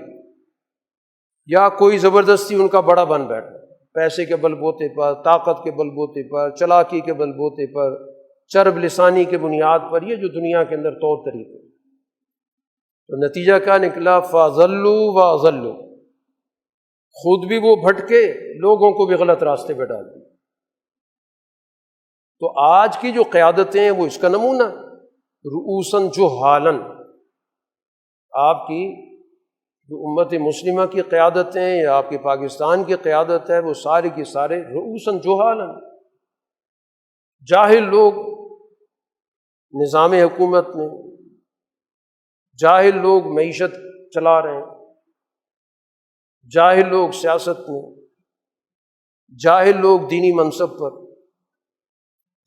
یا کوئی زبردستی ان کا بڑا بن بیٹھا، پیسے کے بل بوتے پر، طاقت کے بل بوتے پر، چلاکی کے بل بوتے پر، چرب لسانی کے بنیاد پر، یہ جو دنیا کے اندر طور طریقے، تو نتیجہ کیا نکلا؟ فَأَضَلُّوا وَأَضَلُّوا، خود بھی وہ بھٹکے، لوگوں کو بھی غلط راستے پہ ڈال دیا۔ تو آج کی جو قیادتیں ہیں وہ اس کا نمونہ، رؤوساً جہالاً۔ آپ کی جو امت مسلمہ کی قیادتیں یا آپ کے پاکستان کی قیادت ہے وہ سارے کے سارے رؤوساً جہالاً، جاہل لوگ نظام حکومت میں، جاہل لوگ معیشت چلا رہے ہیں، جاہل لوگ سیاست میں، جاہل لوگ دینی منصب پر،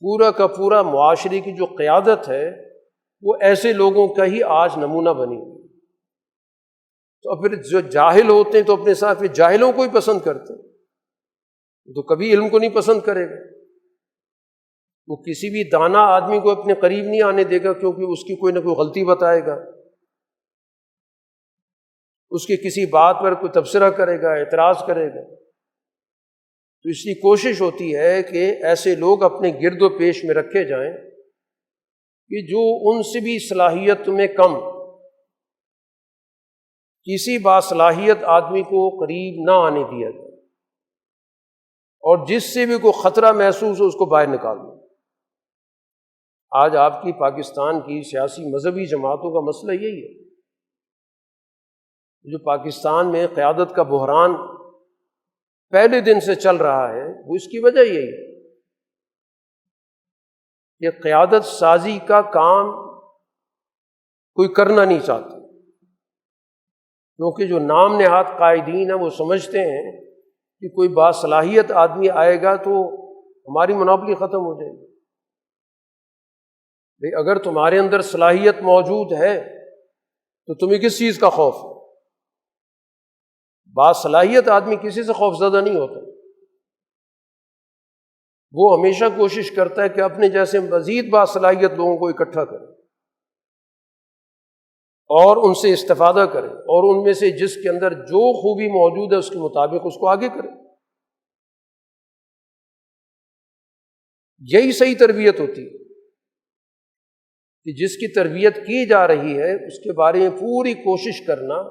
پورا کا پورا معاشرے کی جو قیادت ہے وہ ایسے لوگوں کا ہی آج نمونہ بنی۔ تو پھر جو جاہل ہوتے ہیں تو اپنے ساتھ پھر جاہلوں کو ہی پسند کرتے ہیں، تو کبھی علم کو نہیں پسند کرے گا۔ وہ کسی بھی دانا آدمی کو اپنے قریب نہیں آنے دے گا، کیونکہ اس کی کوئی نہ کوئی غلطی بتائے گا، اس کی کسی بات پر کوئی تبصرہ کرے گا، اعتراض کرے گا۔ تو اس کی کوشش ہوتی ہے کہ ایسے لوگ اپنے گرد و پیش میں رکھے جائیں کہ جو ان سے بھی صلاحیت میں کم، کسی باصلاحیت آدمی کو قریب نہ آنے دیا جائے، اور جس سے بھی کوئی خطرہ محسوس ہو اس کو باہر نکال دیں۔ آج آپ کی پاکستان کی سیاسی مذہبی جماعتوں کا مسئلہ یہی ہے، جو پاکستان میں قیادت کا بحران پہلے دن سے چل رہا ہے، وہ اس کی وجہ یہی ہے کہ قیادت سازی کا کام کوئی کرنا نہیں چاہتا، کیونکہ جو نام نہاد قائدین ہیں وہ سمجھتے ہیں کہ کوئی باصلاحیت آدمی آئے گا تو ہماری مناپلی ختم ہو جائے گی۔ بھئی اگر تمہارے اندر صلاحیت موجود ہے تو تمہیں کس چیز کا خوف ہے؟ باصلاحیت آدمی کسی سے خوف زدہ نہیں ہوتا، وہ ہمیشہ کوشش کرتا ہے کہ اپنے جیسے مزید باصلاحیت لوگوں کو اکٹھا کرے اور ان سے استفادہ کرے، اور ان میں سے جس کے اندر جو خوبی موجود ہے اس کے مطابق اس کو آگے کرے۔ یہی صحیح تربیت ہوتی ہے کہ جس کی تربیت کی جا رہی ہے اس کے بارے میں پوری کوشش کرنا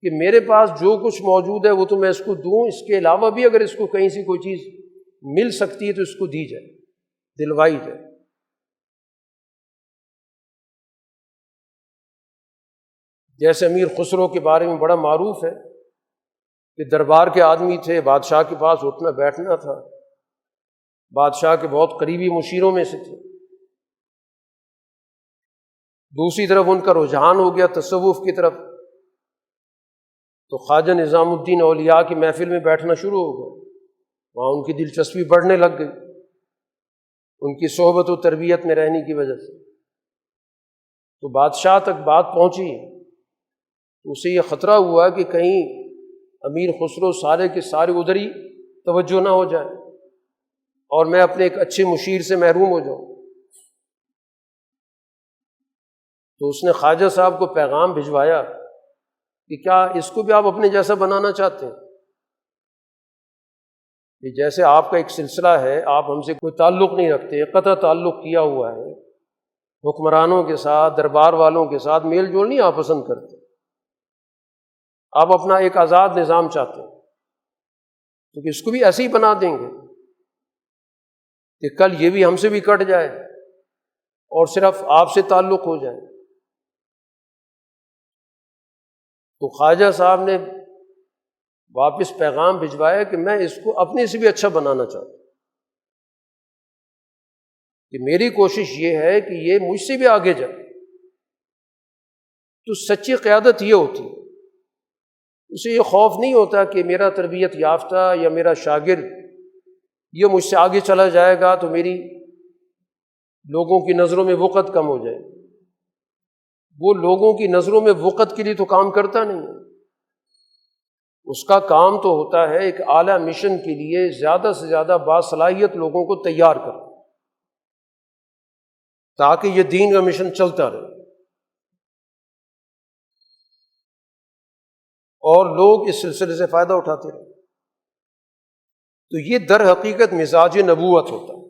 کہ میرے پاس جو کچھ موجود ہے وہ تو میں اس کو دوں، اس کے علاوہ بھی اگر اس کو کہیں سے کوئی چیز مل سکتی ہے تو اس کو دی جائے، دلوائی جائے۔ جیسے امیر خسرو کے بارے میں بڑا معروف ہے کہ دربار کے آدمی تھے، بادشاہ کے پاس اٹھنا بیٹھنا تھا، بادشاہ کے بہت قریبی مشیروں میں سے تھے۔ دوسری طرف ان کا رجحان ہو گیا تصوف کی طرف، تو خواجہ نظام الدین اولیاء کی محفل میں بیٹھنا شروع ہو گیا، وہاں ان کی دلچسپی بڑھنے لگ گئی ان کی صحبت و تربیت میں رہنے کی وجہ سے۔ تو بادشاہ تک بات پہنچی تو اسے یہ خطرہ ہوا کہ کہیں امیر خسرو سارے کے سارے ادھر ہی توجہ نہ ہو جائے اور میں اپنے ایک اچھے مشیر سے محروم ہو جاؤں۔ تو اس نے خواجہ صاحب کو پیغام بھجوایا کہ کیا اس کو بھی آپ اپنے جیسا بنانا چاہتے ہیں؟ کہ جیسے آپ کا ایک سلسلہ ہے، آپ ہم سے کوئی تعلق نہیں رکھتے، قطع تعلق کیا ہوا ہے، حکمرانوں کے ساتھ، دربار والوں کے ساتھ میل جول نہیں آپ پسند کرتے، آپ اپنا ایک آزاد نظام چاہتے ہیں، کیونکہ اس کو بھی ایسے ہی بنا دیں گے کہ کل یہ بھی ہم سے بھی کٹ جائے اور صرف آپ سے تعلق ہو جائے۔ تو خواجہ صاحب نے واپس پیغام بھجوایا کہ میں اس کو اپنے سے بھی اچھا بنانا چاہتا ہوں، کہ میری کوشش یہ ہے کہ یہ مجھ سے بھی آگے جائے۔ تو سچی قیادت یہ ہوتی ہے، اسے یہ خوف نہیں ہوتا کہ میرا تربیت یافتہ یا میرا شاگرد یہ مجھ سے آگے چلا جائے گا تو میری لوگوں کی نظروں میں وقت کم ہو جائے۔ وہ لوگوں کی نظروں میں وقت کے لیے تو کام کرتا نہیں ہے، اس کا کام تو ہوتا ہے ایک اعلیٰ مشن کے لیے زیادہ سے زیادہ باصلاحیت لوگوں کو تیار کرنا، تاکہ یہ دین کا مشن چلتا رہے اور لوگ اس سلسلے سے فائدہ اٹھاتے رہے۔ تو یہ در حقیقت مزاج نبوت ہوتا ہے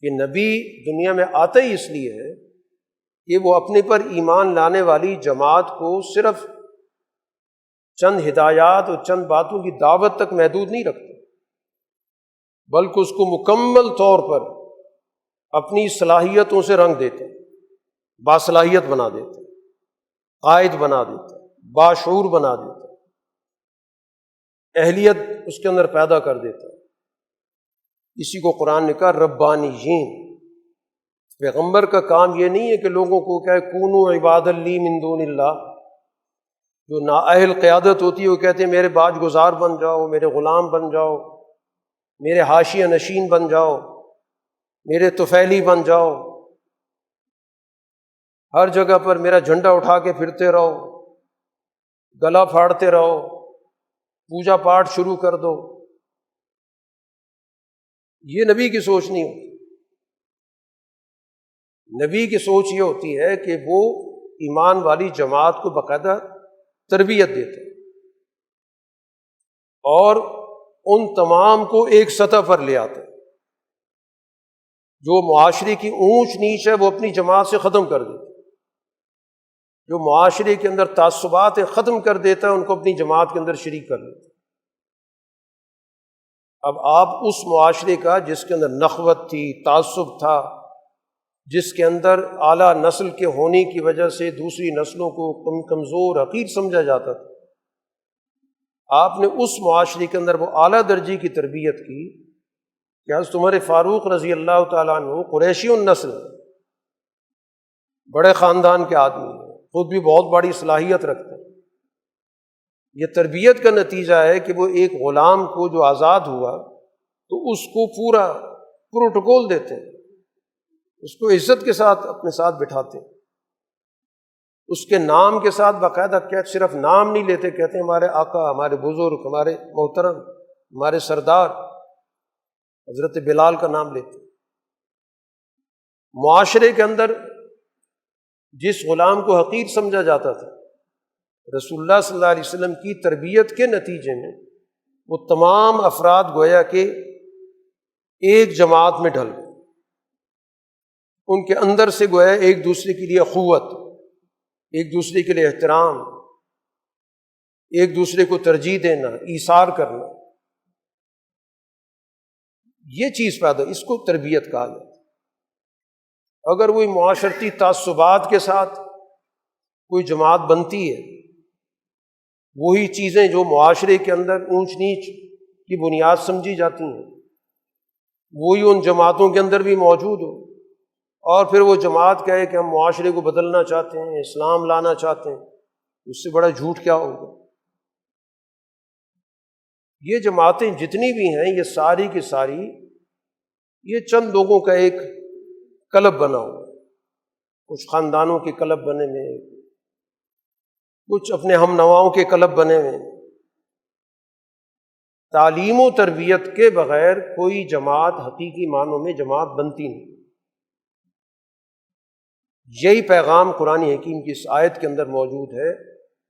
کہ نبی دنیا میں آتا ہی اس لیے ہے کہ وہ اپنے پر ایمان لانے والی جماعت کو صرف چند ہدایات اور چند باتوں کی دعوت تک محدود نہیں رکھتے، بلکہ اس کو مکمل طور پر اپنی صلاحیتوں سے رنگ دیتے، باصلاحیت بنا دیتے، قائد بنا دیتے، باشعور بنا دیتا، اہلیت اس کے اندر پیدا کر دیتا۔ اسی کو قرآن نے کہا ربانیین۔ پیغمبر کا کام یہ نہیں ہے کہ لوگوں کو کہے کونو عباد لی من دون اللہ۔ جو نااہل قیادت ہوتی ہے وہ کہتے ہیں میرے باج گزار بن جاؤ، میرے غلام بن جاؤ، میرے حاشیہ نشین بن جاؤ، میرے طفیلی بن جاؤ، ہر جگہ پر میرا جھنڈا اٹھا کے پھرتے رہو، گلا پھاڑتے رہو، پوجا پاٹ شروع کر دو۔ یہ نبی کی سوچ نہیں ہوتی۔ نبی کی سوچ یہ ہوتی ہے کہ وہ ایمان والی جماعت کو باقاعدہ تربیت دیتے اور ان تمام کو ایک سطح پر لے آتے۔ جو معاشرے کی اونچ نیچ ہے وہ اپنی جماعت سے ختم کر دیتے، جو معاشرے کے اندر تعصبات ختم کر دیتا ہے ان کو اپنی جماعت کے اندر شریک کر لیتا۔ اب آپ اس معاشرے کا جس کے اندر نخوت تھی، تعصب تھا، جس کے اندر اعلیٰ نسل کے ہونے کی وجہ سے دوسری نسلوں کو کمزور حقیر سمجھا جاتا تھا، آپ نے اس معاشرے کے اندر وہ اعلیٰ درجے کی تربیت کی کہ حضرت عمر فاروق رضی اللہ تعالیٰ عنہ قریشی النسل، بڑے خاندان کے آدمی ہیں، خود بھی بہت بڑی صلاحیت رکھتے ہیں۔ یہ تربیت کا نتیجہ ہے کہ وہ ایک غلام کو جو آزاد ہوا تو اس کو پورا پروٹوکول دیتے ہیں، اس کو عزت کے ساتھ اپنے ساتھ بٹھاتے ہیں، اس کے نام کے ساتھ باقاعدہ صرف نام نہیں لیتے، کہتے ہیں ہمارے آقا، ہمارے بزرگ، ہمارے محترم، ہمارے سردار، حضرت بلال کا نام لیتے۔ معاشرے کے اندر جس غلام کو حقیر سمجھا جاتا تھا، رسول اللہ صلی اللہ علیہ وسلم کی تربیت کے نتیجے میں وہ تمام افراد گویا کہ ایک جماعت میں ڈھل گئے، ان کے اندر سے گویا ایک دوسرے کے لیے اخوت، ایک دوسرے کے لیے احترام، ایک دوسرے کو ترجیح دینا، ایثار کرنا، یہ چیز پیدا، اس کو تربیت کہا جاتا ہے۔ اگر وہی معاشرتی تعصبات کے ساتھ کوئی جماعت بنتی ہے، وہی چیزیں جو معاشرے کے اندر اونچ نیچ کی بنیاد سمجھی جاتی ہیں وہی ان جماعتوں کے اندر بھی موجود ہو، اور پھر وہ جماعت کہے کہ ہم معاشرے کو بدلنا چاہتے ہیں، اسلام لانا چاہتے ہیں، اس سے بڑا جھوٹ کیا ہوگا۔ یہ جماعتیں جتنی بھی ہیں یہ ساری کی ساری یہ چند لوگوں کا ایک کلب بنا ہوا، کچھ خاندانوں کے کلب بنے میں، کچھ اپنے ہم نواؤں کے کلب بنے ہوئے ہیں۔ تعلیم و تربیت کے بغیر کوئی جماعت حقیقی معنوں میں جماعت بنتی نہیں۔ یہی پیغام قرآن حکیم کی اس آیت کے اندر موجود ہے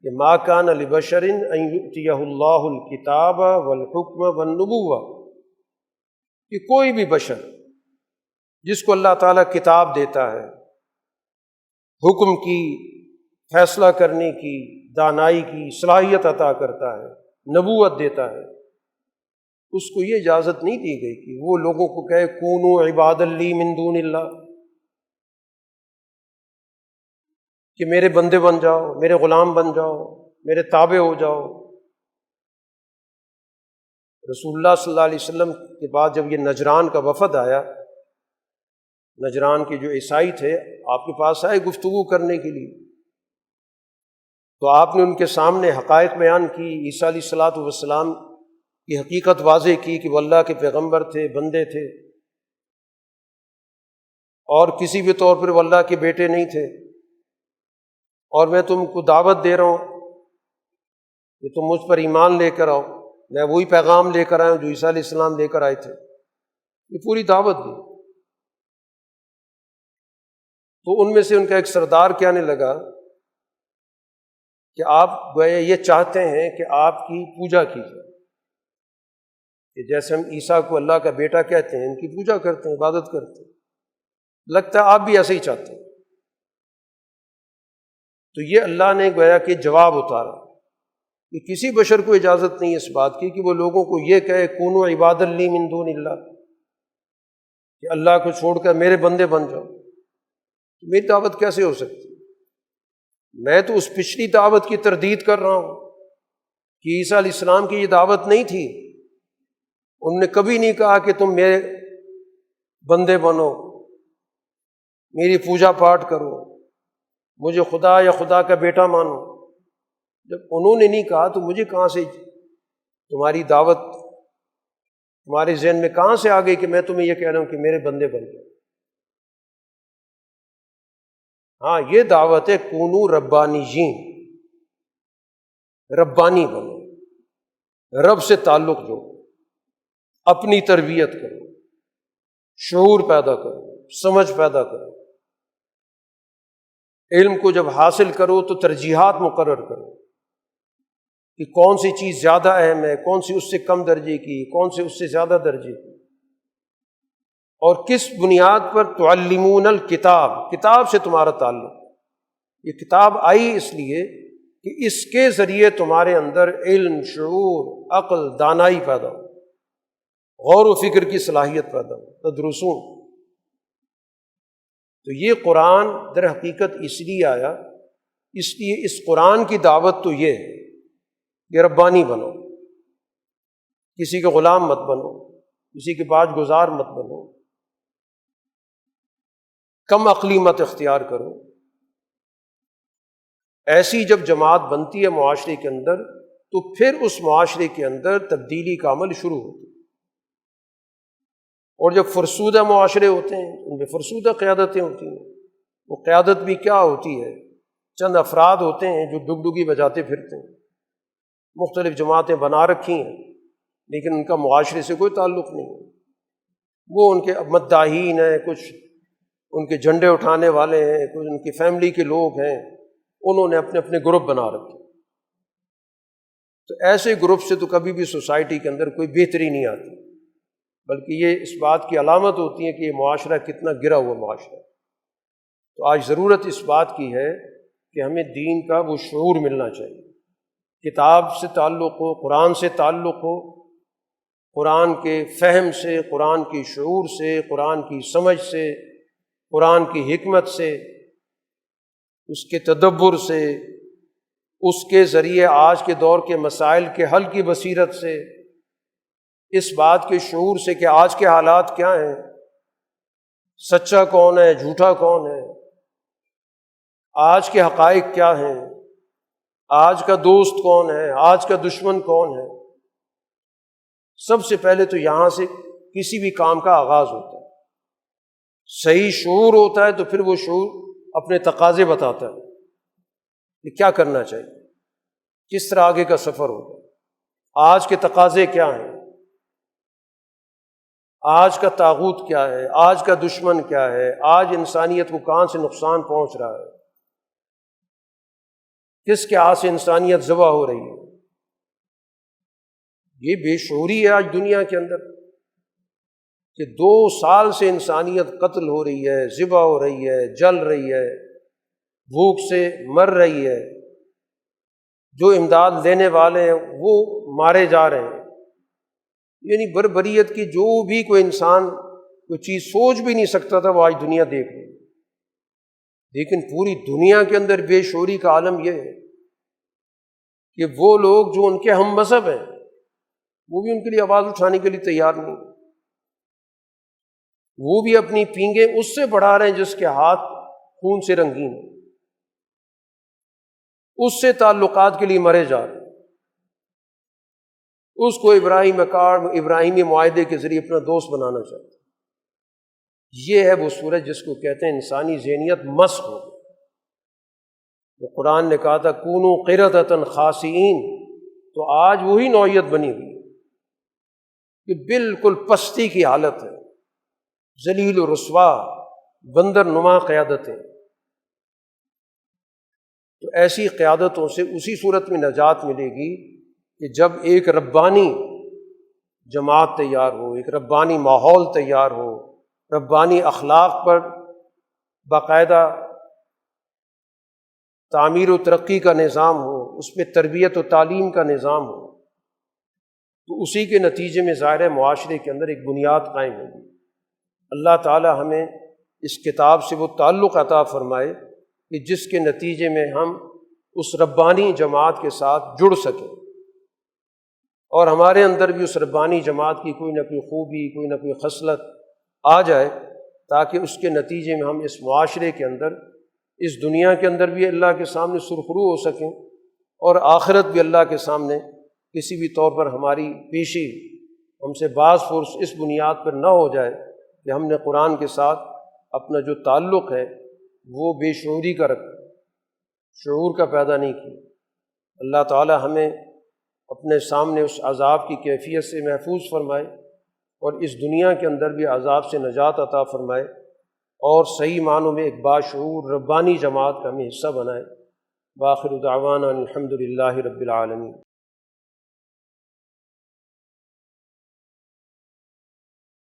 کہ ما کان لبشر ان یؤتیہ اللہ الکتاب والحکم والنبوہ، کہ کوئی بھی بشر جس کو اللہ تعالیٰ کتاب دیتا ہے، حکم کی، فیصلہ کرنے کی، دانائی کی صلاحیت عطا کرتا ہے، نبوت دیتا ہے، اس کو یہ اجازت نہیں دی گئی کہ وہ لوگوں کو کہے کونوا عبادا لی من دون اللہ، کہ میرے بندے بن جاؤ، میرے غلام بن جاؤ، میرے تابع ہو جاؤ۔ رسول اللہ صلی اللہ علیہ وسلم کے بعد جب یہ نجران کا وفد آیا، نجران کے جو عیسائی تھے آپ کے پاس آئے گفتگو کرنے کے لیے، تو آپ نے ان کے سامنے حقائق بیان کی، عیسیٰ علیہ الصلوۃ والسلام کی حقیقت واضح کی کہ وہ اللہ کے پیغمبر تھے، بندے تھے، اور کسی بھی طور پر وہ اللہ کے بیٹے نہیں تھے، اور میں تم کو دعوت دے رہا ہوں کہ تم مجھ پر ایمان لے کر آؤ، میں وہی پیغام لے کر آیا ہوں جو عیسیٰ علیہ السلام لے کر آئے تھے۔ یہ پوری دعوت دی۔ تو ان میں سے ان کا ایک سردار کہنے لگا کہ آپ گویا یہ چاہتے ہیں کہ آپ کی پوجا کی جائے، کہ جیسے ہم عیسیٰ کو اللہ کا بیٹا کہتے ہیں، ان کی پوجا کرتے ہیں، عبادت کرتے ہیں، لگتا ہے آپ بھی ایسے ہی چاہتے ہیں۔ تو یہ اللہ نے گویا کہ جواب اتارا کہ کسی بشر کو اجازت نہیں اس بات کی کہ وہ لوگوں کو یہ کہے کونوا عبادا لی من دون اللہ، کہ اللہ کو چھوڑ کر میرے بندے بن جاؤ۔ میری دعوت کیسے ہو سکتی؟ میں تو اس پچھلی دعوت کی تردید کر رہا ہوں کہ عیسیٰ علیہ السلام کی یہ دعوت نہیں تھی، انہوں نے کبھی نہیں کہا کہ تم میرے بندے بنو، میری پوجا پاٹ کرو، مجھے خدا یا خدا کا بیٹا مانو۔ جب انہوں نے نہیں کہا تو مجھے کہاں سے تمہاری دعوت تمہارے ذہن میں کہاں سے آ گئی کہ میں تمہیں یہ کہہ رہا ہوں کہ میرے بندے بن جاؤ؟ ہاں، یہ دعوت ہے کونو ربانیین، ربانی بنو، رب سے تعلق جوڑو، اپنی تربیت کرو، شعور پیدا کرو، سمجھ پیدا کرو، علم کو جب حاصل کرو تو ترجیحات مقرر کرو کہ کون سی چیز زیادہ اہم ہے، کون سی اس سے کم درجے کی، کون سی اس سے زیادہ درجے کی، اور کس بنیاد پر تعلمون الکتاب، کتاب سے تمہارا تعلق۔ یہ کتاب آئی اس لیے کہ اس کے ذریعے تمہارے اندر علم، شعور، عقل، دانائی پیدا ہو، غور و فکر کی صلاحیت پیدا ہو، تدرسون۔ تو یہ قرآن در حقیقت اس لیے آیا، اس لیے اس قرآن کی دعوت تو یہ ہے کہ ربانی بنو، کسی کے غلام مت بنو، کسی کے باج گزار مت بنو، کم عقلی مت اختیار کرو۔ ایسی جب جماعت بنتی ہے معاشرے کے اندر تو پھر اس معاشرے کے اندر تبدیلی کا عمل شروع ہوتا ہے، اور جب فرسودہ معاشرے ہوتے ہیں ان میں فرسودہ قیادتیں ہوتی ہیں۔ وہ قیادت بھی کیا ہوتی ہے؟ چند افراد ہوتے ہیں جو ڈگڈگی بجاتے پھرتے ہیں، مختلف جماعتیں بنا رکھی ہیں لیکن ان کا معاشرے سے کوئی تعلق نہیں ہے، وہ ان کے مداحین ہیں، کچھ ان کے جھنڈے اٹھانے والے ہیں، کچھ ان کی فیملی کے لوگ ہیں، انہوں نے اپنے اپنے گروپ بنا رکھے۔ تو ایسے گروپ سے تو کبھی بھی سوسائٹی کے اندر کوئی بہتری نہیں آتی، بلکہ یہ اس بات کی علامت ہوتی ہے کہ یہ معاشرہ کتنا گرا ہوا معاشرہ ہے۔ تو آج ضرورت اس بات کی ہے کہ ہمیں دین کا وہ شعور ملنا چاہیے، کتاب سے تعلق ہو، قرآن سے تعلق ہو، قرآن کے فہم سے، قرآن کی شعور سے، قرآن کی سمجھ سے، قرآن کی حکمت سے، اس کے تدبر سے، اس کے ذریعے آج کے دور کے مسائل کے حل کی بصیرت سے، اس بات کے شعور سے کہ آج کے حالات کیا ہیں، سچا کون ہے، جھوٹا کون ہے، آج کے حقائق کیا ہیں، آج کا دوست کون ہے، آج کا دشمن کون ہے۔ سب سے پہلے تو یہاں سے کسی بھی کام کا آغاز ہوتا ہے۔ صحیح شعور ہوتا ہے تو پھر وہ شعور اپنے تقاضے بتاتا ہے کہ کیا کرنا چاہیے۔ کس طرح آگے کا سفر ہوگا، آج کے تقاضے کیا ہیں، آج کا طاغوت کیا ہے، آج کا دشمن کیا ہے، آج انسانیت کو کہاں سے نقصان پہنچ رہا ہے، کس کے ہاتھ سے انسانیت ذبح ہو رہی ہے۔ یہ بے شعوری ہے آج دنیا کے اندر کہ 2 سال سے انسانیت قتل ہو رہی ہے، ذبح ہو رہی ہے، جل رہی ہے، بھوک سے مر رہی ہے، جو امداد دینے والے ہیں وہ مارے جا رہے ہیں۔ یعنی بربریت کی جو بھی کوئی انسان کوئی چیز سوچ بھی نہیں سکتا تھا وہ آج دنیا دیکھ رہی ہے۔ لیکن پوری دنیا کے اندر بے شعوری کا عالم یہ ہے کہ وہ لوگ جو ان کے ہم مذہب ہیں وہ بھی ان کے لیے آواز اٹھانے کے لیے تیار نہیں، وہ بھی اپنی پینگیں اس سے بڑھا رہے ہیں جس کے ہاتھ خون سے رنگین ہیں، اس سے تعلقات کے لیے مرے جا رہے ہیں، اس کو ابراہیمی معاہدے کے ذریعے اپنا دوست بنانا چاہتے ہیں۔ یہ ہے وہ سورج جس کو کہتے ہیں انسانی ذہنیت مسخ ہو گئی۔ وہ قرآن نے کہا تھا کونوا قردۃ خاسئین، تو آج وہی نوعیت بنی ہوئی ہے کہ بالکل پستی کی حالت ہے، ذلیل و رسوا بندر نما قیادتیں۔ تو ایسی قیادتوں سے اسی صورت میں نجات ملے گی کہ جب ایک ربانی جماعت تیار ہو، ایک ربانی ماحول تیار ہو، ربانی اخلاق پر باقاعدہ تعمیر و ترقی کا نظام ہو، اس میں تربیت و تعلیم کا نظام ہو، تو اسی کے نتیجے میں ظاہر معاشرے کے اندر ایک بنیاد قائم ہوگی۔ اللہ تعالی ہمیں اس کتاب سے وہ تعلق عطا فرمائے کہ جس کے نتیجے میں ہم اس ربانی جماعت کے ساتھ جڑ سکیں، اور ہمارے اندر بھی اس ربانی جماعت کی کوئی نہ کوئی خوبی، کوئی نہ کوئی خصلت آ جائے، تاکہ اس کے نتیجے میں ہم اس معاشرے کے اندر، اس دنیا کے اندر بھی اللہ کے سامنے سرخرو ہو سکیں، اور آخرت بھی اللہ کے سامنے کسی بھی طور پر ہماری پیشی ہم سے بعض فرص اس بنیاد پر نہ ہو جائے کہ ہم نے قرآن کے ساتھ اپنا جو تعلق ہے وہ بے شعوری کا رکھا، شعور کا پیدا نہیں کیا۔ اللہ تعالی ہمیں اپنے سامنے اس عذاب کی کیفیت سے محفوظ فرمائے، اور اس دنیا کے اندر بھی عذاب سے نجات عطا فرمائے، اور صحیح معنوں میں ایک باشعور ربانی جماعت کا ہمیں حصہ بنائے۔ وآخر دعوانا الحمد للہ رب العالمین۔